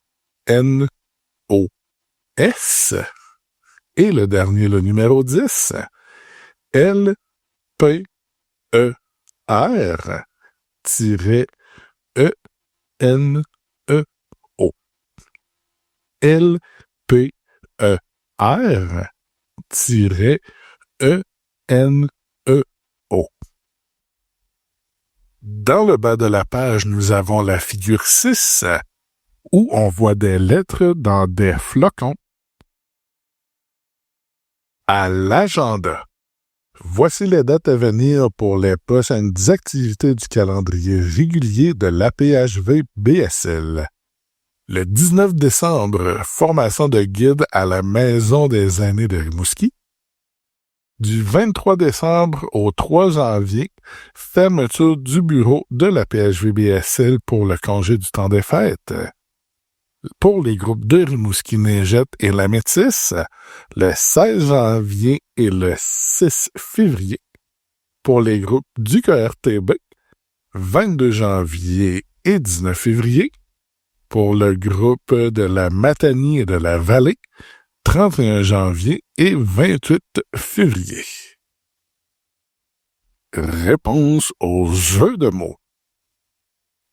N, O, S. Et le dernier, le numéro 10. L, P, E, R, tiré, E, N, E, O. L, P, E, R, tiré, E, N, E, O. Dans le bas de la page, nous avons la figure 6, où on voit des lettres dans des flocons. À l'agenda. Voici les dates à venir pour les prochaines activités du calendrier régulier de l'APHV-BSL. Le 19 décembre, formation de guide à la Maison des aînés de Rimouski. Du 23 décembre au 3 janvier, fermeture du bureau de l'APHV-BSL pour le congé du temps des fêtes. Pour les groupes de Rimouski-Neigette et la Métisse, le 16 janvier et le 6 février. Pour les groupes du KRTB, 22 janvier et 19 février. Pour le groupe de la Matanie et de la Vallée, 31 janvier et 28 février. Réponse au jeu de mots.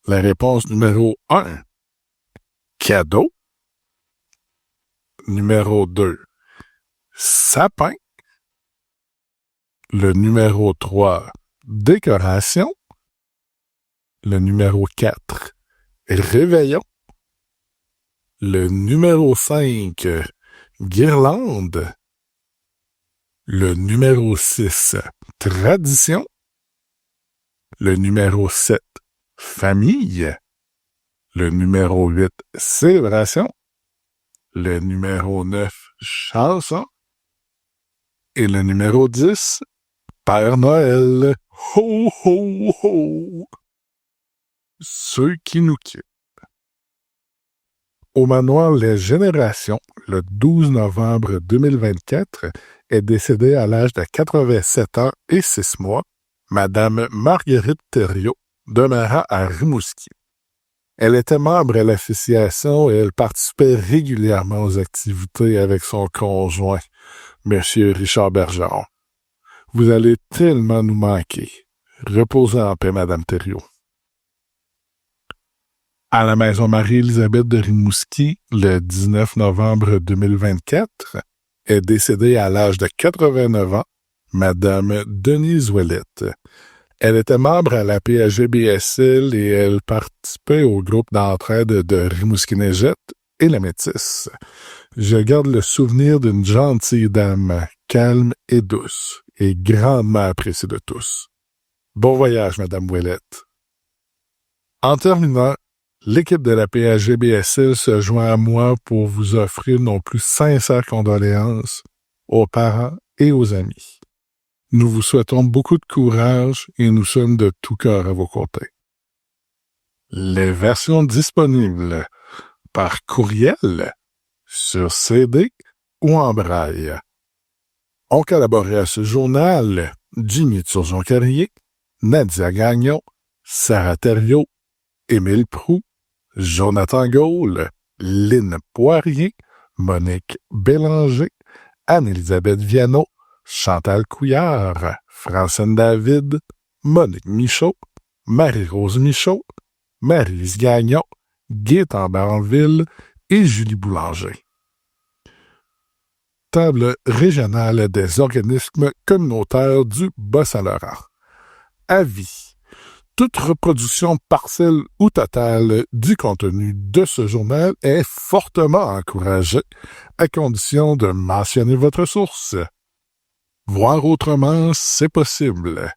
La réponse numéro 1. Cadeau. Numéro 2, sapin. Le numéro 3, décoration. Le numéro 4, réveillon. Le numéro 5, guirlande. Le numéro 6, tradition. Le numéro 7, famille. Le numéro 8, célébration. Le numéro 9, chanson. Et le numéro 10, Père Noël. Ho, ho, ho! Ceux qui nous quittent. Au manoir Les Générations, le 12 novembre 2024, est décédée à l'âge de 87 ans et 6 mois, Madame Marguerite Thériault, demeurant à Rimouski. Elle était membre à l'association et elle participait régulièrement aux activités avec son conjoint, M. Richard Bergeron. Vous allez tellement nous manquer. Reposez en paix, Madame Thériault. À la Maison Marie-Élisabeth de Rimouski, le 19 novembre 2024, est décédée à l'âge de 89 ans, Madame Denise Ouellette. Elle était membre à la PAGBSL et elle participait au groupe d'entraide de Rimouski-Neigette et la Métisse. Je garde le souvenir d'une gentille dame, calme et douce, et grandement appréciée de tous. Bon voyage, Madame Ouellette. En terminant, l'équipe de la PAGBSL se joint à moi pour vous offrir nos plus sincères condoléances aux parents et aux amis. Nous vous souhaitons beaucoup de courage et nous sommes de tout cœur à vos côtés. Les versions disponibles par courriel, sur CD ou en braille. Ont collaboré à ce journal Jimmy Turgeon-Carrier, Nadia Gagnon, Sarah Thériault, Émile Proulx, Jonathan Gaulle, Lynne Poirier, Monique Bélanger, Anne-Élisabeth Viano, Chantal Couillard, Francine David, Monique Michaud, Marie-Rose Michaud, Marie-Lise Gagnon, Gaétan Baranville et Julie Boulanger. Table régionale des organismes communautaires du Bas-Saint-Laurent. Avis. Toute reproduction partielle ou totale du contenu de ce journal est fortement encouragée, à condition de mentionner votre source. Voir autrement, c'est possible.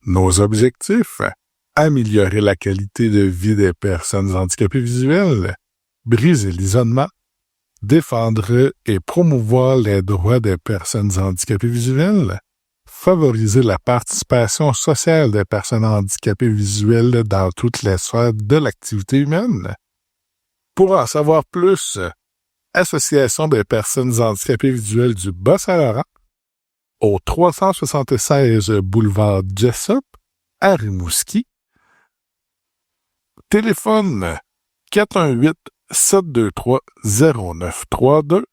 Nos objectifs: améliorer la qualité de vie des personnes handicapées visuelles, briser l'isolement, défendre et promouvoir les droits des personnes handicapées visuelles, favoriser la participation sociale des personnes handicapées visuelles dans toutes les sphères de l'activité humaine. Pour en savoir plus, Association des personnes handicapées visuelles du Bas-Saint-Laurent, au 376 boulevard Jessup, à Rimouski. Téléphone 418-723-0932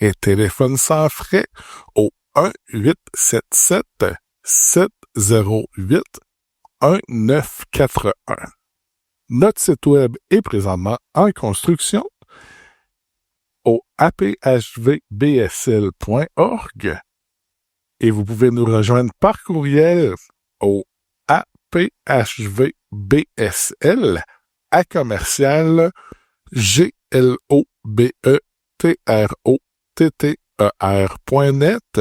et téléphone sans frais au 1-877-708-1941. Notre site web est présentement en construction au aphvbsl.org et vous pouvez nous rejoindre par courriel au aphvbsl@globetrer.net,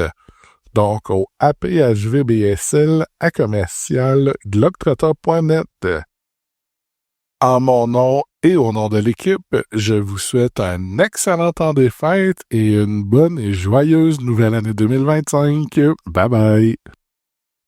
donc au aphvbsl@globetrer.net. En mon nom et au nom de l'équipe, je vous souhaite un excellent temps des fêtes et une bonne et joyeuse nouvelle année 2025. Bye bye!